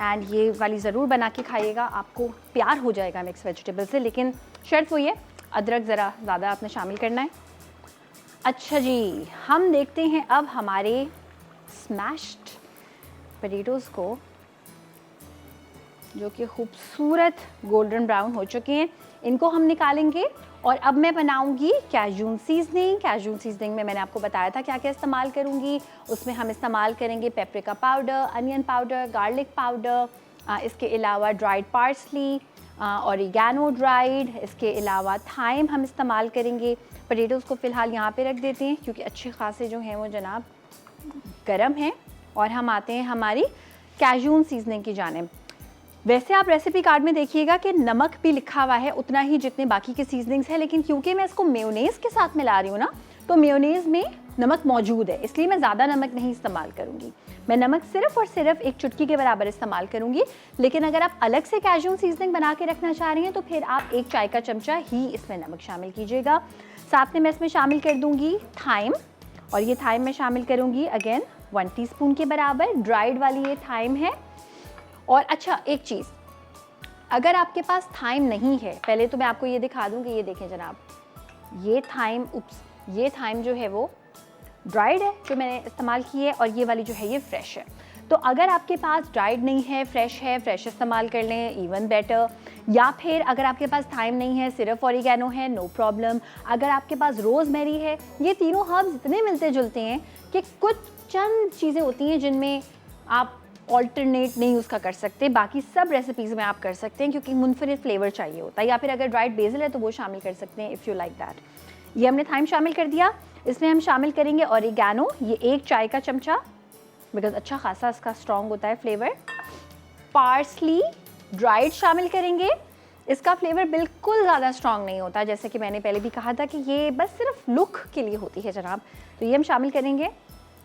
एंड ये वाली ज़रूर बना के खाइएगा, आपको प्यार हो जाएगा मिक्स वेजिटेबल से। लेकिन शर्त वही है, अदरक ज़रा ज़्यादा आपने शामिल करना है। अच्छा जी, हम देखते हैं अब हमारे स्मैश्ड पोटैटोज़ को, जो कि खूबसूरत गोल्डन ब्राउन हो चुके हैं। इनको हम निकालेंगे और अब मैं बनाऊंगी कैजून सीजनिंग। कैजून सीजनिंग में मैंने आपको बताया था क्या क्या इस्तेमाल करूंगी। उसमें हम इस्तेमाल करेंगे paprika powder, onion powder, garlic powder, इसके अलावा ड्राइड पार्सली, ऑरिगैनो ड्राइड, इसके अलावा थाइम हम इस्तेमाल करेंगे। पोटैटोज़ को फ़िलहाल यहाँ पे रख देते हैं क्योंकि अच्छे खासे जो हैं वो जनाब गरम हैं। और हम आते हैं हमारी कैजून सीजनिंग की जानिब। वैसे आप रेसिपी कार्ड में देखिएगा कि नमक भी लिखा हुआ है उतना ही जितने बाकी के सीजनिंग्स हैं, लेकिन क्योंकि मैं इसको मेयोनेज़ के साथ मिला रही हूँ ना, तो मेयोनेज़ में नमक मौजूद है, इसलिए मैं ज़्यादा नमक नहीं इस्तेमाल करूँगी। मैं नमक सिर्फ और सिर्फ एक चुटकी के बराबर इस्तेमाल करूँगी। लेकिन अगर आप अलग से कैजून सीजनिंग बना के रखना चाह रही हैं तो फिर आप 1 चाय का चमचा ही इसमें नमक शामिल कीजिएगा। साथ में मैं इसमें शामिल कर दूँगी थाइम, और ये थाइम मैं शामिल करूँगी अगेन 1 टीस्पून के बराबर। ड्राइड वाली ये थाइम है। और अच्छा एक चीज़, अगर आपके पास थाइम नहीं है, पहले तो मैं आपको ये दिखा दूँ कि ये देखें जनाब, ये थाइम जो है वो ड्राइड है जो मैंने इस्तेमाल की है, और ये वाली जो है ये फ्रेश है। तो अगर आपके पास ड्राइड नहीं है, फ्रेश इस्तेमाल कर लें, इवन बेटर। या फिर अगर आपके पास थाइम नहीं है, सिर्फ ऑरिगैनो है, नो प्रॉब्लम। अगर आपके पास रोज़मेरी है, ये तीनों हर्ब्स इतने मिलते जुलते हैं कि कुछ चंद चीज़ें होती हैं जिनमें आप ऑल्टरनेट नहीं उसका कर सकते, बाकी सब रेसिपीज़ में आप कर सकते हैं क्योंकि मुनफरिद फ्लेवर चाहिए होता है। या फिर अगर ड्राइड बेसिल है तो वो शामिल कर सकते हैं इफ़ यू लाइक दैट। ये हमने थाइम शामिल कर दिया। इसमें हम शामिल करेंगे ऑरिगैनो, ये 1 चाय का चमचा, बिकॉज अच्छा खासा इसका स्ट्रॉन्ग होता है फ्लेवर। पार्सली ड्राइड शामिल करेंगे, इसका फ्लेवर बिल्कुल ज़्यादा स्ट्रॉन्ग नहीं होता, जैसे कि मैंने पहले भी कहा था कि ये बस सिर्फ लुक के लिए होती है जनाब। तो ये हम शामिल करेंगे।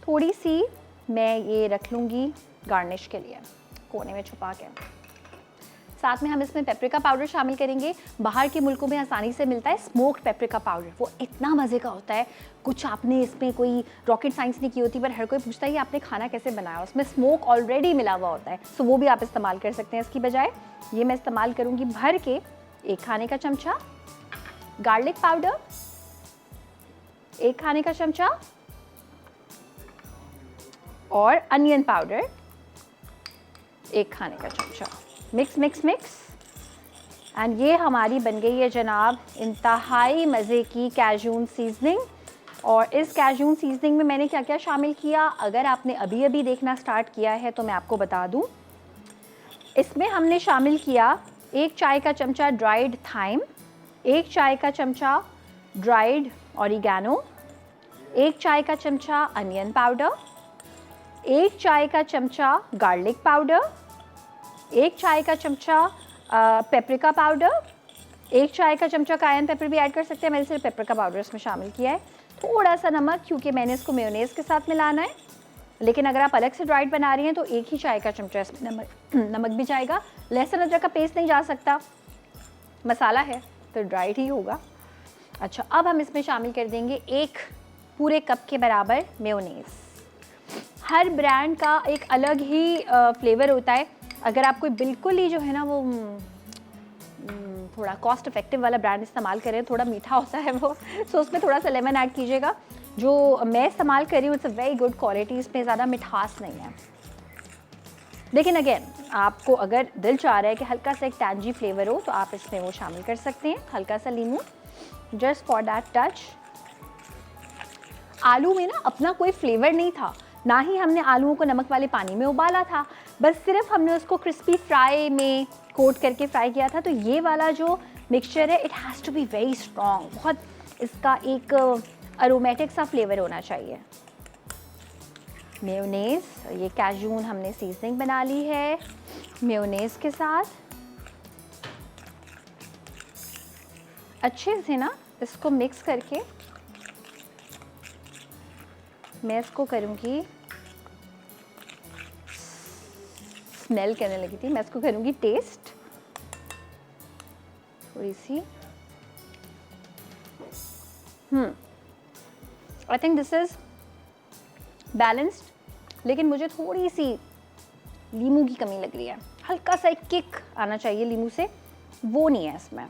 थोड़ी सी मैं ये रख लूँगी गार्निश के लिए कोने में छुपा के। साथ में हम इसमें पेपरिका पाउडर शामिल करेंगे। बाहर के मुल्कों में आसानी से मिलता है स्मोक्ड पेपरिका पाउडर, वो इतना मज़े का होता है, कुछ आपने इसमें कोई रॉकेट साइंस नहीं की होती, पर हर कोई पूछता है ये आपने खाना कैसे बनाया, उसमें स्मोक ऑलरेडी मिला हुआ होता है। सो वो भी आप इस्तेमाल कर सकते हैं। इसकी बजाय ये मैं इस्तेमाल करूँगी भर के 1 खाने का चमचा गार्लिक पाउडर, 1 खाने का चमचा, और अनियन पाउडर 1 खाने का चमचा। मिक्स एंड ये हमारी बन गई है जनाब इंतहाई मज़े की कैजून सीजनिंग। और इस कैजून सीजनिंग में मैंने क्या क्या शामिल किया, अगर आपने अभी अभी देखना स्टार्ट किया है तो मैं आपको बता दूं। इसमें हमने शामिल किया 1 चाय का चमचा ड्राइड थाइम, 1 चाय का चमचा ड्राइड ऑरिगैनो, 1 चाय का चमचा अनियन पाउडर, 1 चाय का चमचा गार्लिक पाउडर, 1 चाय का चमचा पेपरिका पाउडर, 1 चाय का चमचा कायन पेपर भी ऐड कर सकते हैं, मैंने सिर्फ पेपरिका पाउडर इसमें शामिल किया है। थोड़ा सा नमक क्योंकि मैंने इसको मेयोनेज़ के साथ मिलाना है, लेकिन अगर आप अलग से ड्राइड बना रही हैं तो 1 ही चाय का चमचा इसमें नमक भी जाएगा। लहसुन अदरक का पेस्ट नहीं जा सकता, मसाला है तो ड्राइड ही होगा। अच्छा, अब हम इसमें शामिल कर देंगे 1 पूरे कप के बराबर मेयोनेज़। हर ब्रांड का एक अलग ही फ्लेवर होता है। अगर आप कोई बिल्कुल ही जो है ना वो थोड़ा कॉस्ट इफेक्टिव वाला ब्रांड इस्तेमाल करें, थोड़ा मीठा होता है वो, तो उसमें थोड़ा सा लेमन ऐड कीजिएगा। जो मैं इस्तेमाल कर रही हूँ it's a very good quality, इसमें ज़्यादा मिठास नहीं है। लेकिन अगेन आपको अगर दिल चाह रहा है कि हल्का सा एक टैंजी फ्लेवर हो तो आप इसमें वो शामिल कर सकते हैं, हल्का सा लीमू जस्ट फॉर दैट टच। आलू में ना अपना कोई फ्लेवर नहीं था, ना ही हमने आलूओं को नमक वाले पानी में उबाला था, बस सिर्फ हमने उसको क्रिस्पी फ्राई में कोट करके फ्राई किया था। तो ये वाला जो मिक्सचर है it has to be very strong, बहुत इसका एक अरोमेटिक सा फ्लेवर होना चाहिए। मेयोनेज़, ये कैजून हमने सीजनिंग बना ली है मेयोनेज़ के साथ। अच्छे से ना इसको मिक्स करके मैं इसको करूँगी, स्मेल करने लगी थी, मैं इसको करूँगी टेस्ट थोड़ी सी। I think this is balanced, लेकिन मुझे थोड़ी सी लीमू की कमी लग रही है, हल्का सा एक किक आना चाहिए लीमू से, वो नहीं है इसमें।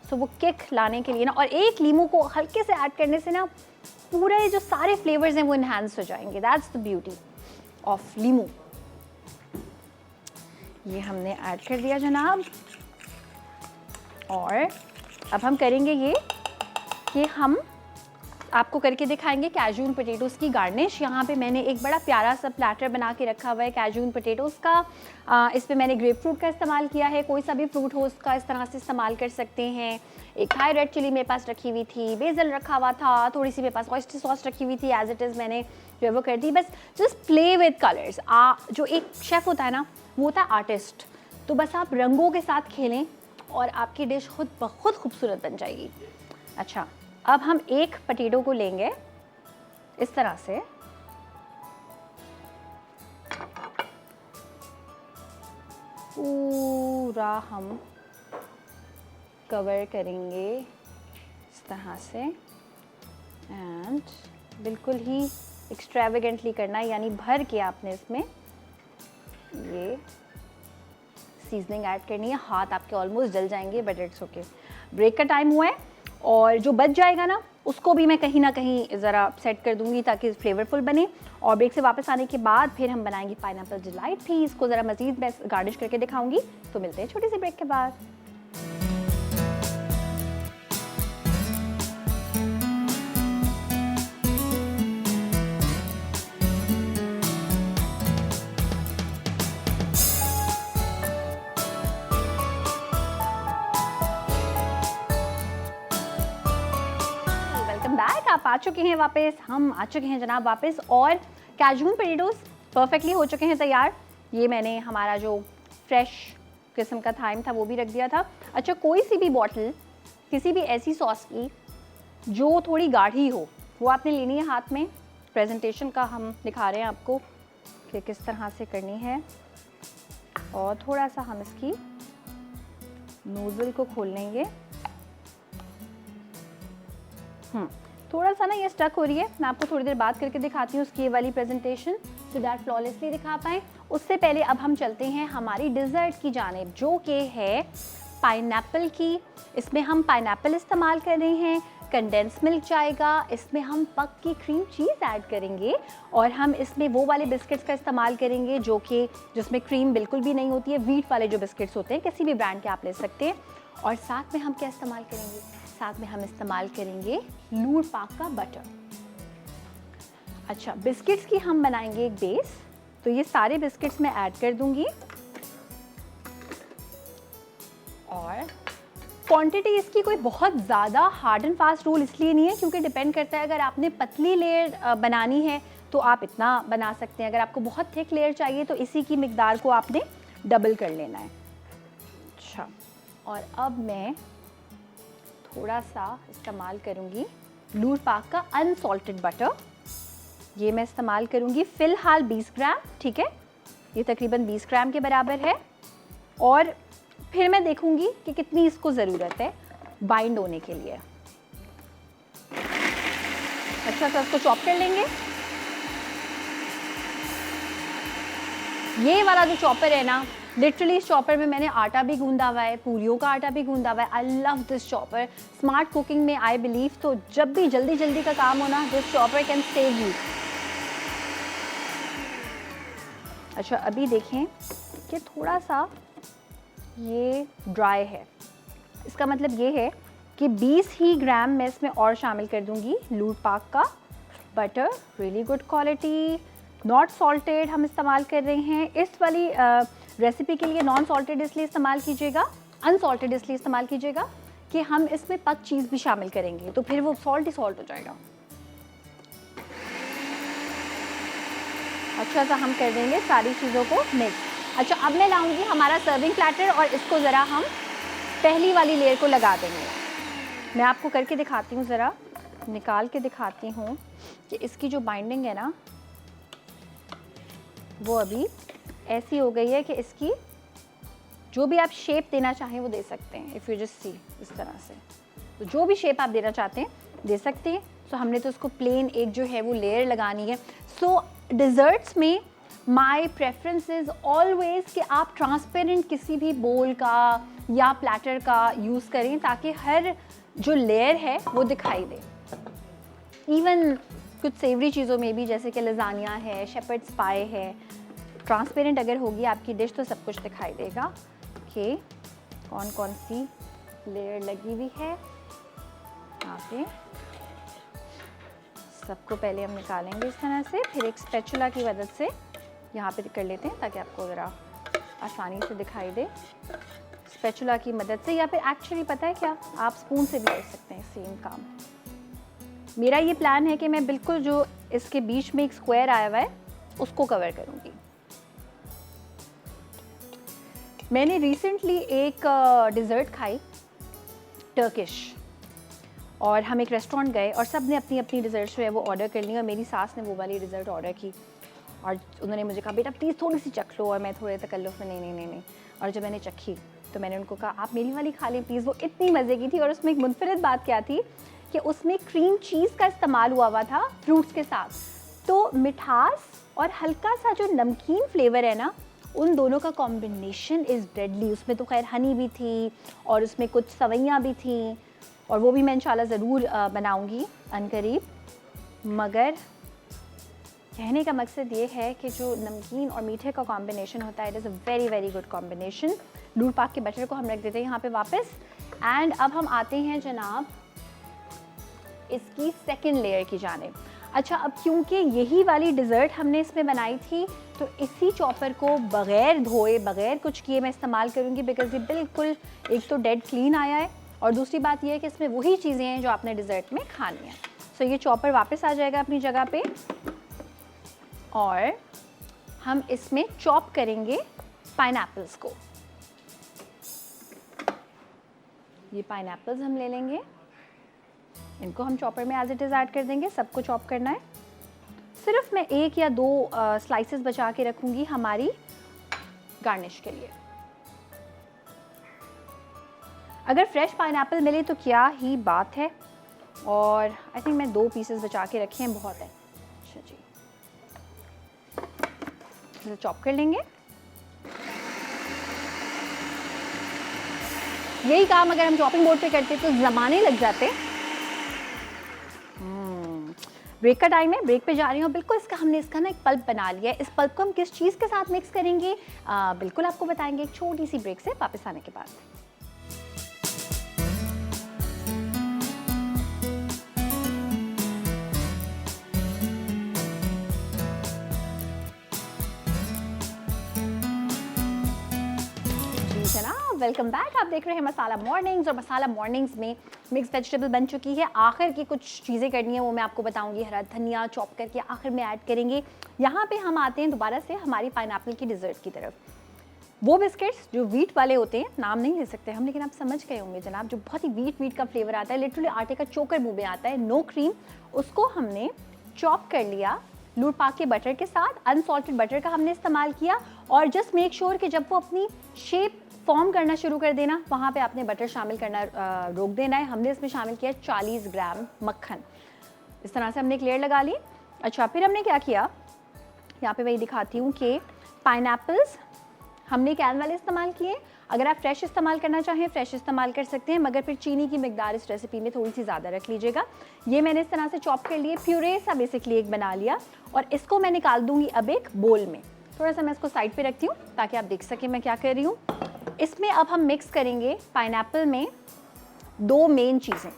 सो वो किक लाने के लिए ना, और एक लीमू को हल्के से ऐड करने से ना पूरे जो सारे फ्लेवर्स हैं वो इन्हांस हो जाएंगे। दैट्स द ब्यूटी ऑफ लीमू। ये हमने ऐड कर दिया जनाब। और अब हम करेंगे ये कि हम आपको करके दिखाएंगे कैजू पोटैटोज़ की गार्निश। यहाँ पे मैंने एक बड़ा प्यारा सा प्लेटर बना के रखा हुआ है कैजू पोटैटोज़ का। इस पे मैंने ग्रेप फ्रूट का इस्तेमाल किया है, कोई सा भी फ्रूट हो उसका इस तरह से इस्तेमाल कर सकते हैं। एक थाई रेड चिली मेरे पास रखी हुई थी, बेसल रखा हुआ था, थोड़ी सी मेरे पास ऑयस्टर सॉस रखी हुई थी, एज इट इज़ मैंने जो है वो कर दी। बस जस्ट प्ले विद कलर्स। जो एक शेफ़ होता है ना, वो होता है आर्टिस्ट। तो बस आप रंगों के साथ खेलें और आपकी डिश खुद ब खुद खूबसूरत बन जाएगी। अच्छा, अब हम एक पोटैटो को लेंगे इस तरह से, पूरा हम कवर करेंगे इस तरह से, एंड बिल्कुल ही एक्स्ट्रावेगेंटली करना है, यानी भर के आपने इसमें ये सीजनिंग ऐड करनी है। हाथ आपके ऑलमोस्ट जल जाएंगे, बट इट्स ओके। ब्रेक का टाइम हुआ है और जो बच जाएगा ना उसको भी मैं कहीं ना कहीं ज़रा सेट कर दूंगी ताकि फ्लेवरफुल बने। और ब्रेक से वापस आने के बाद फिर हम बनाएंगे पाइनएप्पल डिलाइट भी। इसको ज़रा मज़ीद मैं गार्निश करके दिखाऊंगी। तो मिलते हैं छोटी सी ब्रेक के बाद। बैक, आप आ चुके हैं वापस, हम आ चुके हैं जनाब वापस, और कैजू पोटैटोज़ परफेक्टली हो चुके हैं तैयार। ये मैंने हमारा जो फ्रेश किस्म का थाइम था वो भी रख दिया था। अच्छा, कोई सी भी बॉटल किसी भी ऐसी सॉस की जो थोड़ी गाढ़ी हो वो आपने लेनी है हाथ में। प्रेजेंटेशन का हम दिखा रहे हैं आपको कि किस तरह से करनी है। और थोड़ा सा हम इसकी नोज़ल को खोल लेंगे। थोड़ा सा ना ये स्टक हो रही है, मैं आपको थोड़ी देर बात करके दिखाती हूँ उसकी ये वाली प्रेजेंटेशन, सो दैट फ्लॉलेसली दिखा पाएँ। उससे पहले अब हम चलते हैं हमारी डिज़र्ट की जानिब, जो कि है पाइनएप्पल की। इसमें हम पाइनएप्पल इस्तेमाल कर रहे हैं, कंडेंस मिल्क जाएगा, इसमें हम पक की क्रीम चीज़ ऐड करेंगे, और हम इसमें वो वाले बिस्किट्स का इस्तेमाल करेंगे जो कि जिसमें क्रीम बिल्कुल भी नहीं होती है। व्हीट वाले जो बिस्किट्स होते हैं किसी भी ब्रांड के आप ले सकते हैं। और साथ में हम क्या इस्तेमाल करेंगे? साथ में हम इस्तेमाल करेंगे लूर पाक का बटर। अच्छा, बिस्किट्स की हम बनाएंगे एक बेस, तो ये सारे बिस्किट्स मैं ऐड कर दूंगी। और क्वांटिटी इसकी कोई बहुत ज़्यादा हार्ड एंड फास्ट रूल इसलिए नहीं है क्योंकि डिपेंड करता है, अगर आपने पतली लेयर बनानी है तो आप इतना बना सकते हैं, अगर आपको बहुत थिक लेयर चाहिए तो इसी की मिकदार को आपने डबल कर लेना है। अच्छा, और अब मैं थोड़ा सा इस्तेमाल करूंगी लूर पाक का अनसॉल्टेड बटर। ये मैं इस्तेमाल करूंगी फ़िलहाल 20 ग्राम, ठीक है, ये तकरीबन 20 ग्राम के बराबर है। और फिर मैं देखूंगी कि कितनी इसको ज़रूरत है बाइंड होने के लिए। अच्छा, तो इसको चॉप कर लेंगे। ये वाला जो चॉपर है ना, लिटरली इस चॉपर में मैंने आटा भी गूंदा हुआ है, पूरियों का आटा भी गूंदा हुआ है। I love this chopper. Smart cooking में आई बिलीव, तो जब भी जल्दी जल्दी का काम हो ना, this chopper can save you. अच्छा, अभी देखें कि थोड़ा सा ये ड्राई है, इसका मतलब ये है कि 20 ही ग्राम मैं इसमें और शामिल कर दूंगी लूर पाक का butter. Really good quality, not salted हम इस्तेमाल कर रहे हैं। इस वाली रेसिपी के लिए नॉन सॉल्टेड इसलिए इस्तेमाल कीजिएगा, अनसॉल्टेड इसलिए इस्तेमाल कीजिएगा कि हम इसमें पक चीज़ भी शामिल करेंगे, तो फिर वो सॉल्ट ही सॉल्ट हो जाएगा। अच्छा सा हम कर देंगे सारी चीज़ों को मिक्स। अच्छा, अब मैं लाऊंगी हमारा सर्विंग प्लेटर और इसको ज़रा हम पहली वाली लेयर को लगा देंगे। मैं आपको करके दिखाती हूँ, ज़रा निकाल के दिखाती हूँ कि इसकी जो बाइंडिंग है ना वो अभी ऐसी हो गई है कि इसकी जो भी आप शेप देना चाहें वो दे सकते हैं। इफ़ यू जस्ट सी, इस तरह से, तो जो भी शेप आप देना चाहते हैं दे सकते हैं। सो हमने तो उसको प्लेन एक जो है वो लेयर लगानी है। सो डिज़र्ट्स में माई प्रेफरेंस इज़ ऑलवेज़ कि आप ट्रांसपेरेंट किसी भी बोल का या प्लेटर का यूज़ करें ताकि हर जो लेयर है वो दिखाई दे। इवन कुछ सेवरी चीज़ों में भी, जैसे कि लजानिया है, शेपर्ड्स पाए है, ट्रांसपेरेंट अगर होगी आपकी डिश तो सब कुछ दिखाई देगा कि कौन कौन सी लेयर लगी हुई है। यहाँ पे सबको पहले हम निकालेंगे इस तरह से, फिर एक स्पैचुला की मदद से यहाँ पे कर लेते हैं ताकि आपको ज़रा आसानी से दिखाई दे। स्पैचुला की मदद से, या फिर एक्चुअली पता है क्या, आप स्पून से भी कर सकते हैं सेम काम। मेरा ये प्लान है कि मैं बिल्कुल जो इसके बीच में एक स्क्वायर आया हुआ है उसको कवर करूँगी। मैंने रिसेंटली एक डिज़र्ट खाई टर्किश, और हम एक रेस्टोरेंट गए और सब ने अपनी अपनी डिज़र्ट जो है वो ऑर्डर कर ली, और मेरी सास ने वो वाली डिज़र्ट ऑर्डर की और उन्होंने मुझे कहा बेटा प्लीज़ थोड़ी सी चख लो, और मैं थोड़े तकल्लुफ़ में नहीं। और जब मैंने चखी तो मैंने उनको कहा आप मेरी वाली खा लें प्लीज़। वो इतनी मज़े की थी, और उसमें एक मुनफरिद बात क्या थी कि उसमें क्रीम चीज़ का इस्तेमाल हुआ था फ्रूट्स के साथ, तो मिठास और हल्का सा जो नमकीन फ्लेवर है ना, उन दोनों का कॉम्बिनेशन इज़ डेडली। उसमें तो खैर हनी भी थी और उसमें कुछ सवैयाँ भी थी, और वो भी मैं इंशाल्लाह ज़रूर बनाऊँगी अनकरीब। मगर कहने का मकसद ये है कि जो नमकीन और मीठे का कॉम्बिनेशन होता है, it is a very very good combination. दूध पाक के बटर को हम रख देते हैं यहाँ पे वापस। एंड अब हम आते हैं जनाब इसकी सेकंड लेयर की जानिब। अच्छा, अब क्योंकि यही वाली डिज़र्ट हमने इसमें बनाई थी, तो इसी चॉपर को बग़ैर धोए बग़ैर कुछ किए मैं इस्तेमाल करूँगी, बिकॉज़ ये बिल्कुल एक तो डेड क्लीन आया है, और दूसरी बात यह है कि इसमें वही चीज़ें हैं जो आपने डिज़र्ट में खानी है। सो ये चॉपर वापस आ जाएगा अपनी जगह पे, और हम इसमें चॉप करेंगे पाइनएप्पल्स को। ये पाइनएप्पल्स हम ले लेंगे, इनको हम चॉपर में एज इट इज़ ऐड कर देंगे। सबको चॉप करना है, सिर्फ मैं 1 या 2 स्लाइसेस बचा के रखूँगी हमारी गार्निश के लिए। अगर फ्रेश पाइनएप्पल मिले तो क्या ही बात है, और आई थिंक मैं 2 पीसेस बचा के रखे हैं, बहुत है। अच्छा जी, इसे चॉप कर लेंगे। यही काम अगर हम चॉपिंग बोर्ड पे करते तो ज़माने लग जाते। ब्रेक का टाइम है, ब्रेक पे जा रही हूँ। बिल्कुल हमने इसका ना एक पल्प बना लिया है। इस पल्प को हम किस चीज़ के साथ मिक्स करेंगे बिल्कुल आपको बताएंगे एक छोटी सी ब्रेक से वापस आने के बाद। Welcome back. आप देख रहे हैं मसाला मॉर्निंग्स, और मसाला मॉर्निंग्स में मिक्स वेजिटेबल बन चुकी है। आखिर की कुछ चीज़ें करनी है वो मैं आपको बताऊंगी। हरा धनिया चॉप करके आखिर में ऐड करेंगे। यहाँ पे हम आते हैं दोबारा से हमारी पाइनएप्पल की डिज़र्ट की तरफ। वो बिस्किट्स जो वीट वाले होते हैं, नाम नहीं ले सकते हम, लेकिन आप समझ गए होंगे जनाब, जो बहुत ही वीट का फ्लेवर आता है, लिटरली आटे का चोकर मुँह में आता है, नो क्रीम। उसको हमने चॉप कर लिया लूट पाक के बटर के साथ। अनसॉल्टेड बटर का हमने इस्तेमाल किया, और जस्ट मेक श्योर कि जब वो अपनी शेप फॉर्म करना शुरू कर देना, वहाँ पे आपने बटर शामिल करना रोक देना है। हमने इसमें शामिल किया 40 ग्राम मक्खन। इस तरह से हमने एक लेयर लगा ली। अच्छा, फिर हमने क्या किया, यहाँ पे वही दिखाती हूँ कि पाइनएप्पल्स हमने कैन वाले इस्तेमाल किए। अगर आप फ्रेश इस्तेमाल करना चाहें फ्रेश इस्तेमाल कर सकते हैं, मगर फिर चीनी की मिकदार इस रेसिपी में थोड़ी सी ज़्यादा रख लीजिएगा। ये मैंने इस तरह से चॉप कर लिए, प्यूरे सा बेसिकली एक बना लिया, और इसको मैं निकाल दूँगी अब एक बोल में। थोड़ा सा मैं इसको साइड पे रखती हूँ ताकि आप देख सकें मैं क्या कर रही हूँ। इसमें अब हम मिक्स करेंगे पाइनएप्पल में 2 मेन चीज़ें।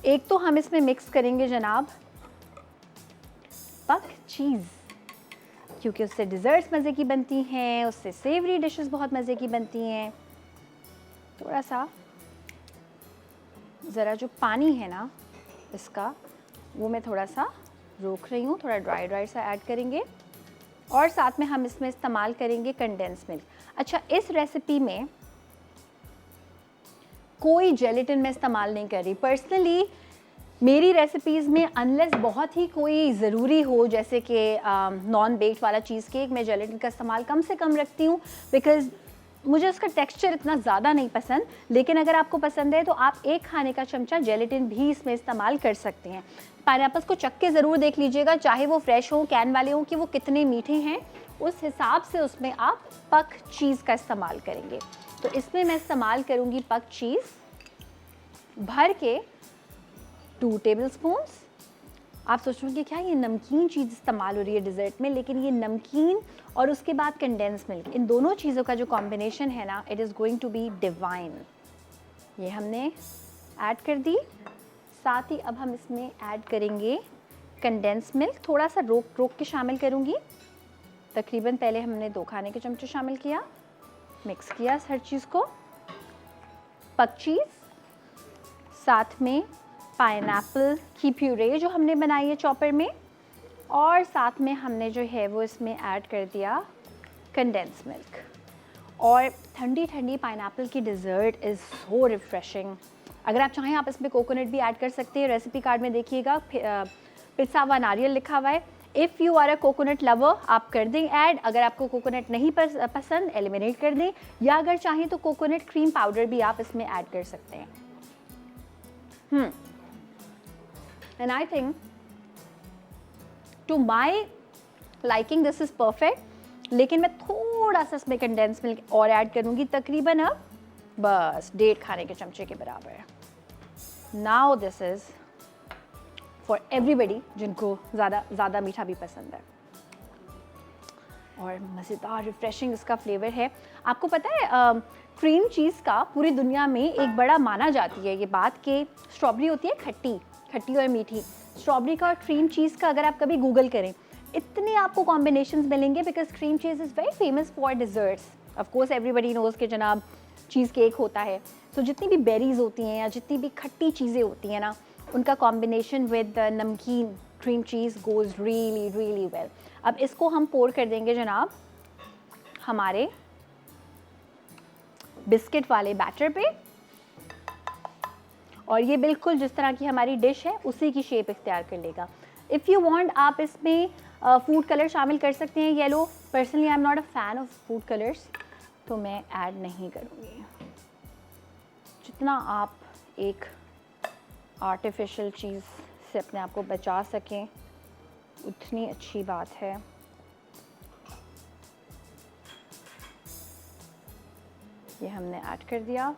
एक तो हम इसमें मिक्स करेंगे जनाब पक चीज़, क्योंकि उससे डिज़र्ट्स मज़े की बनती हैं, उससे सेवरी डिशेस बहुत मज़े की बनती हैं। थोड़ा सा ज़रा जो पानी है ना इसका, वो मैं थोड़ा सा रोक रही हूँ, थोड़ा ड्राई सा ऐड करेंगे, और साथ में हम इसमें इस्तेमाल करेंगे कंडेंस मिल्क। अच्छा, इस रेसिपी में कोई जेलेटिन मैं इस्तेमाल नहीं कर रही पर्सनली। मेरी रेसिपीज़ में अनलेस बहुत ही कोई ज़रूरी हो, जैसे कि नॉन बेक्ड वाला चीज़ केक, मैं जेलेटिन का इस्तेमाल कम से कम रखती हूँ, बिकॉज़ मुझे उसका टेक्सचर इतना ज़्यादा नहीं पसंद। लेकिन अगर आपको पसंद है तो आप 1 खाने का चमचा जेलेटिन भी इसमें इस्तेमाल कर सकते हैं। पाइनएप्पल्स को चख के ज़रूर देख लीजिएगा, चाहे वो फ्रेश हो कैन वाले हो, कि वो कितने मीठे हैं, उस हिसाब से उसमें आप पक चीज़ का इस्तेमाल करेंगे। तो इसमें मैं इस्तेमाल करूँगी पक चीज़ भर के 2 टेबलस्पून्स। आप सोचोगे क्या ये नमकीन चीज़ इस्तेमाल हो रही है डिज़र्ट में, लेकिन ये नमकीन और उसके बाद कंडेंस मिल्क, इन दोनों चीज़ों का जो कॉम्बिनेशन है ना, it is going to be divine. ये हमने ऐड कर दी। साथ ही अब हम इसमें ऐड करेंगे कंडेंस मिल्क, थोड़ा सा रोक रोक के शामिल करूँगी। तकरीबन पहले हमने 2 खाने के चमचे शामिल किया, मिक्स किया हर चीज़ को। पक चीज़, साथ में पाइनएप्पल की प्यूरे जो हमने बनाई है चॉपर में, और साथ में हमने जो है वो इसमें ऐड कर दिया कंडेंस मिल्क। और ठंडी ठंडी पाइनएप्पल की डिज़र्ट इज़ सो रिफ्रेशिंग। अगर आप चाहें आप इसमें कोकोनट भी ऐड कर सकते हैं। रेसिपी कार्ड में देखिएगा पिस्ता व नारियल लिखा हुआ है। If you are a coconut lover आप कर दें ऐड, अगर आपको कोकोनट नहीं पसंद एलिमिनेट कर दें, या अगर चाहें तो कोकोनट क्रीम पाउडर भी आप इसमें ऐड कर सकते हैं। And I think to my liking this is perfect, लेकिन मैं थोड़ा सा इसमें कंडेंस मिल्क और ऐड करूँगी, तकरीबन अब बस 1.5 खाने के चमचे के बराबर। Now this is for everybody जिनको ज़्यादा मीठा भी पसंद है, और मज़ेदार रिफ्रेशिंग इसका फ्लेवर है। आपको पता है क्रीम चीज़ का पूरी दुनिया में एक बड़ा माना जाती है ये बात कि स्ट्रॉबेरी होती है खट्टी खट्टी और मीठी। स्ट्रॉबेरी का और क्रीम चीज़ का अगर आप कभी गूगल करें, इतने आपको कॉम्बिनेशंस मिलेंगे, because cream cheese is very famous for desserts. Of course everybody nose कि जनाब चीज़ केक होता है। सो जितनी भी बेरीज होती हैं या जितनी भी खट्टी चीज़ें होती हैं ना, उनका कॉम्बिनेशन विद नमकीन cream cheese goes really really well. अब इसको हम पोर कर देंगे जनाब हमारे बिस्किट वाले बैटर पे, और ये बिल्कुल जिस तरह की हमारी डिश है उसी की शेप इख्तियार कर लेगा। इफ़ यू वांट आप इसमें फूड कलर शामिल कर सकते हैं, yellow. Personally I am not a fan of food colours, तो मैं ऐड नहीं करूँगी। जितना आप एक आर्टिफिशियल चीज़ से अपने आप को बचा सकें उतनी अच्छी बात है। ये हमने ऐड कर दिया।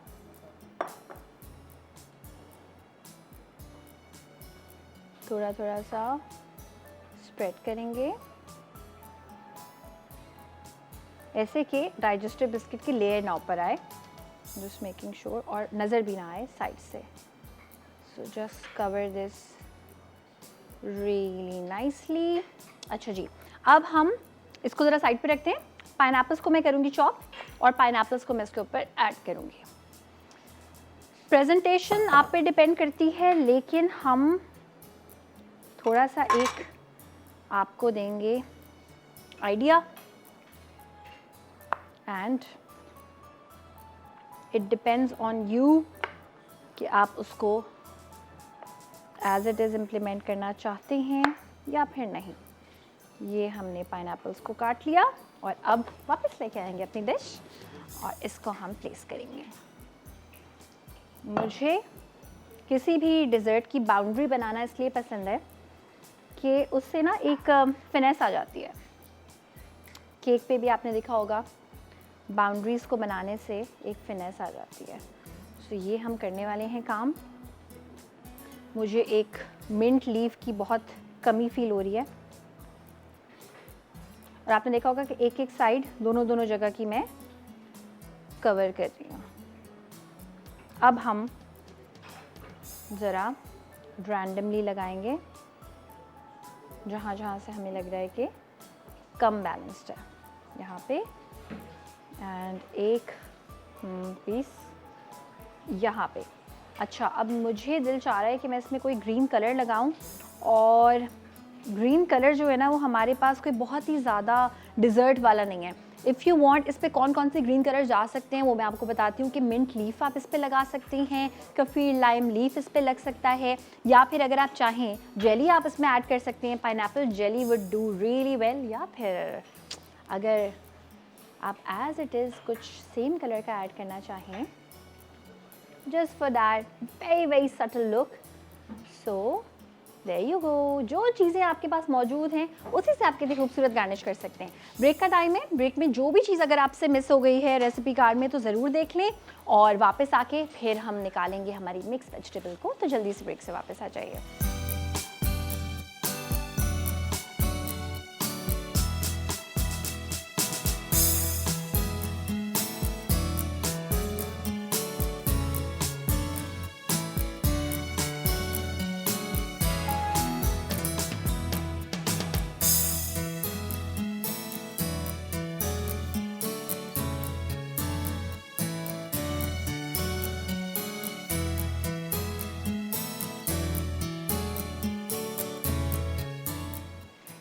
थोड़ा थोड़ा सा स्प्रेड करेंगे ऐसे कि डाइजेस्टिव बिस्किट की लेयर ना ऊपर आए, जस्ट मेकिंग श्योर, और नज़र भी ना आए साइड से। So just cover this really nicely. अच्छा जी, अब हम इसको ज़रा साइड पे रखते हैं। पाइनएप्पल्स को मैं करूँगी चॉप, और पाइनएप्पल्स को मैं इसके ऊपर ऐड करूँगी। प्रेजेंटेशन आप पे डिपेंड करती है, लेकिन हम थोड़ा सा एक आपको देंगे idea, and it depends on you कि आप उसको एज इट इज़ इम्प्लीमेंट करना चाहते हैं या फिर नहीं। ये हमने पाइनएप्पल्स को काट लिया, और अब वापस लेके आएंगे अपनी डिश, और इसको हम प्लेस करेंगे। मुझे किसी भी डिज़र्ट की बाउंड्री बनाना इसलिए पसंद है कि उससे ना एक फिनेस आ जाती है। केक पे भी आपने देखा होगा, बाउंड्रीज़ को बनाने से एक फिनेस आ जाती है। सो ये हम करने वाले हैं काम। मुझे एक मिंट लीफ की बहुत कमी फील हो रही है, और आपने देखा होगा कि एक एक साइड दोनों जगह की मैं कवर कर रही हूँ। अब हम ज़रा रैंडमली लगाएंगे जहाँ जहाँ से हमें लग रहा है कि कम बैलेंस्ड है यहाँ पे, एंड एक पीस यहाँ पे। अच्छा, अब मुझे दिल चाह रहा है कि मैं इसमें कोई ग्रीन कलर लगाऊं, और ग्रीन कलर जो है ना वो हमारे पास कोई बहुत ही ज़्यादा डिज़र्ट वाला नहीं है। इफ़ यू वांट, इस पे कौन कौन से ग्रीन कलर जा सकते हैं वो मैं आपको बताती हूँ कि मिंट लीफ आप इस पे लगा सकती हैं, कफीर लाइम लीफ इस पे लग सकता है, या फिर अगर आप चाहें जेली आप इसमें ऐड कर सकते हैं। Pineapple jelly would do really well, या फिर अगर आप एज इट इज़ कुछ सेम कलर का ऐड करना चाहें, just for that very very subtle look, so there you go. जो चीज़ें आपके पास मौजूद हैं उसी से आप कितनी खूबसूरत गार्निश कर सकते हैं। ब्रेक का टाइम है, ब्रेक में जो भी चीज़ अगर आपसे मिस हो गई है रेसिपी कार्ड में तो ज़रूर देख लें और वापस आके फिर हम निकालेंगे हमारी मिक्स वेजिटेबल को। तो जल्दी से ब्रेक से वापस आ जाइए।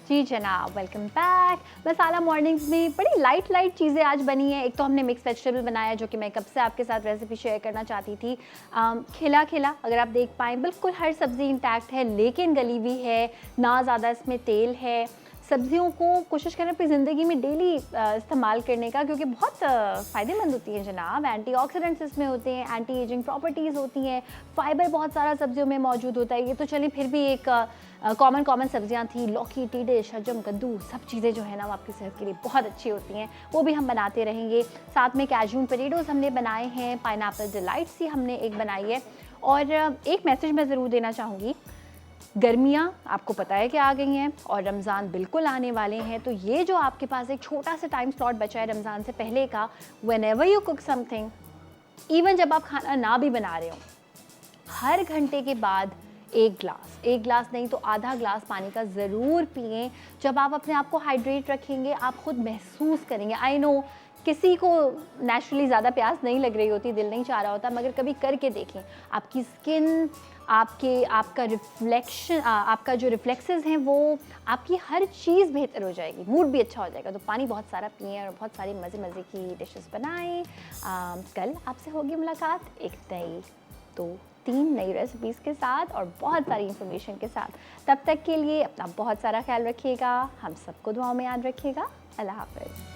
जी जनाब, वेलकम बैक। मसाला मॉर्निंग्स में बड़ी लाइट चीज़ें आज बनी हैं। एक तो हमने मिक्स वेजिटेबल बनाया जो कि मैं कब से आपके साथ रेसिपी शेयर करना चाहती थी। खिला खिला अगर आप देख पाएँ बिल्कुल हर सब्ज़ी इंटैक्ट है लेकिन गली हुई है, ना ज़्यादा इसमें तेल है। सब्जियों को कोशिश करें अपनी ज़िंदगी में डेली इस्तेमाल करने का क्योंकि बहुत फ़ायदेमंद होती हैं जनाब। एंटीऑक्सीडेंट्स इसमें होते हैं, एंटी एजिंग प्रॉपर्टीज़ होती हैं, फ़ाइबर बहुत सारा सब्जियों में मौजूद होता है। ये तो चलिए फिर भी एक कॉमन सब्जियां थी, लौकी, टीडे, शलजम, कद्दू, सब चीज़ें जो है ना वो आपकी सेहत के लिए बहुत अच्छी होती हैं, वो भी हम बनाते रहेंगे। साथ में कैज्यू पेरिडोज़ हमने बनाए हैं, पाइनएप्पल डिलाइट्स ही हमने एक बनाई है। और एक मैसेज मैं ज़रूर देना चाहूँगी, गर्मियाँ आपको पता है कि आ गई हैं और रमज़ान बिल्कुल आने वाले हैं, तो ये जो आपके पास एक छोटा सा टाइम स्लॉट बचा है रमज़ान से पहले का, whenever you cook something, even जब आप खाना ना भी बना रहे हो, हर घंटे के बाद एक गिलास नहीं तो आधा ग्लास पानी का ज़रूर पिएं। जब आप अपने आप को हाइड्रेट रखेंगे आप खुद महसूस करेंगे। आई नो किसी को नेचुरली ज़्यादा प्यास नहीं लग रही होती, दिल नहीं चाह रहा होता, मगर कभी करके देखें, आपकी स्किन, आपका जो रिफ्लेक्सेस हैं वो, आपकी हर चीज़ बेहतर हो जाएगी, मूड भी अच्छा हो जाएगा। तो पानी बहुत सारा पिएं और बहुत सारी मज़े की डिशेस बनाएं। कल आपसे होगी मुलाकात एक नई 2-3 नई रेसिपीज़ के साथ और बहुत सारी इंफॉर्मेशन के साथ। तब तक के लिए अपना बहुत सारा ख्याल रखिएगा, हम सबको दुआओं में याद रखिएगा। अल्लाह हाफ़िज़।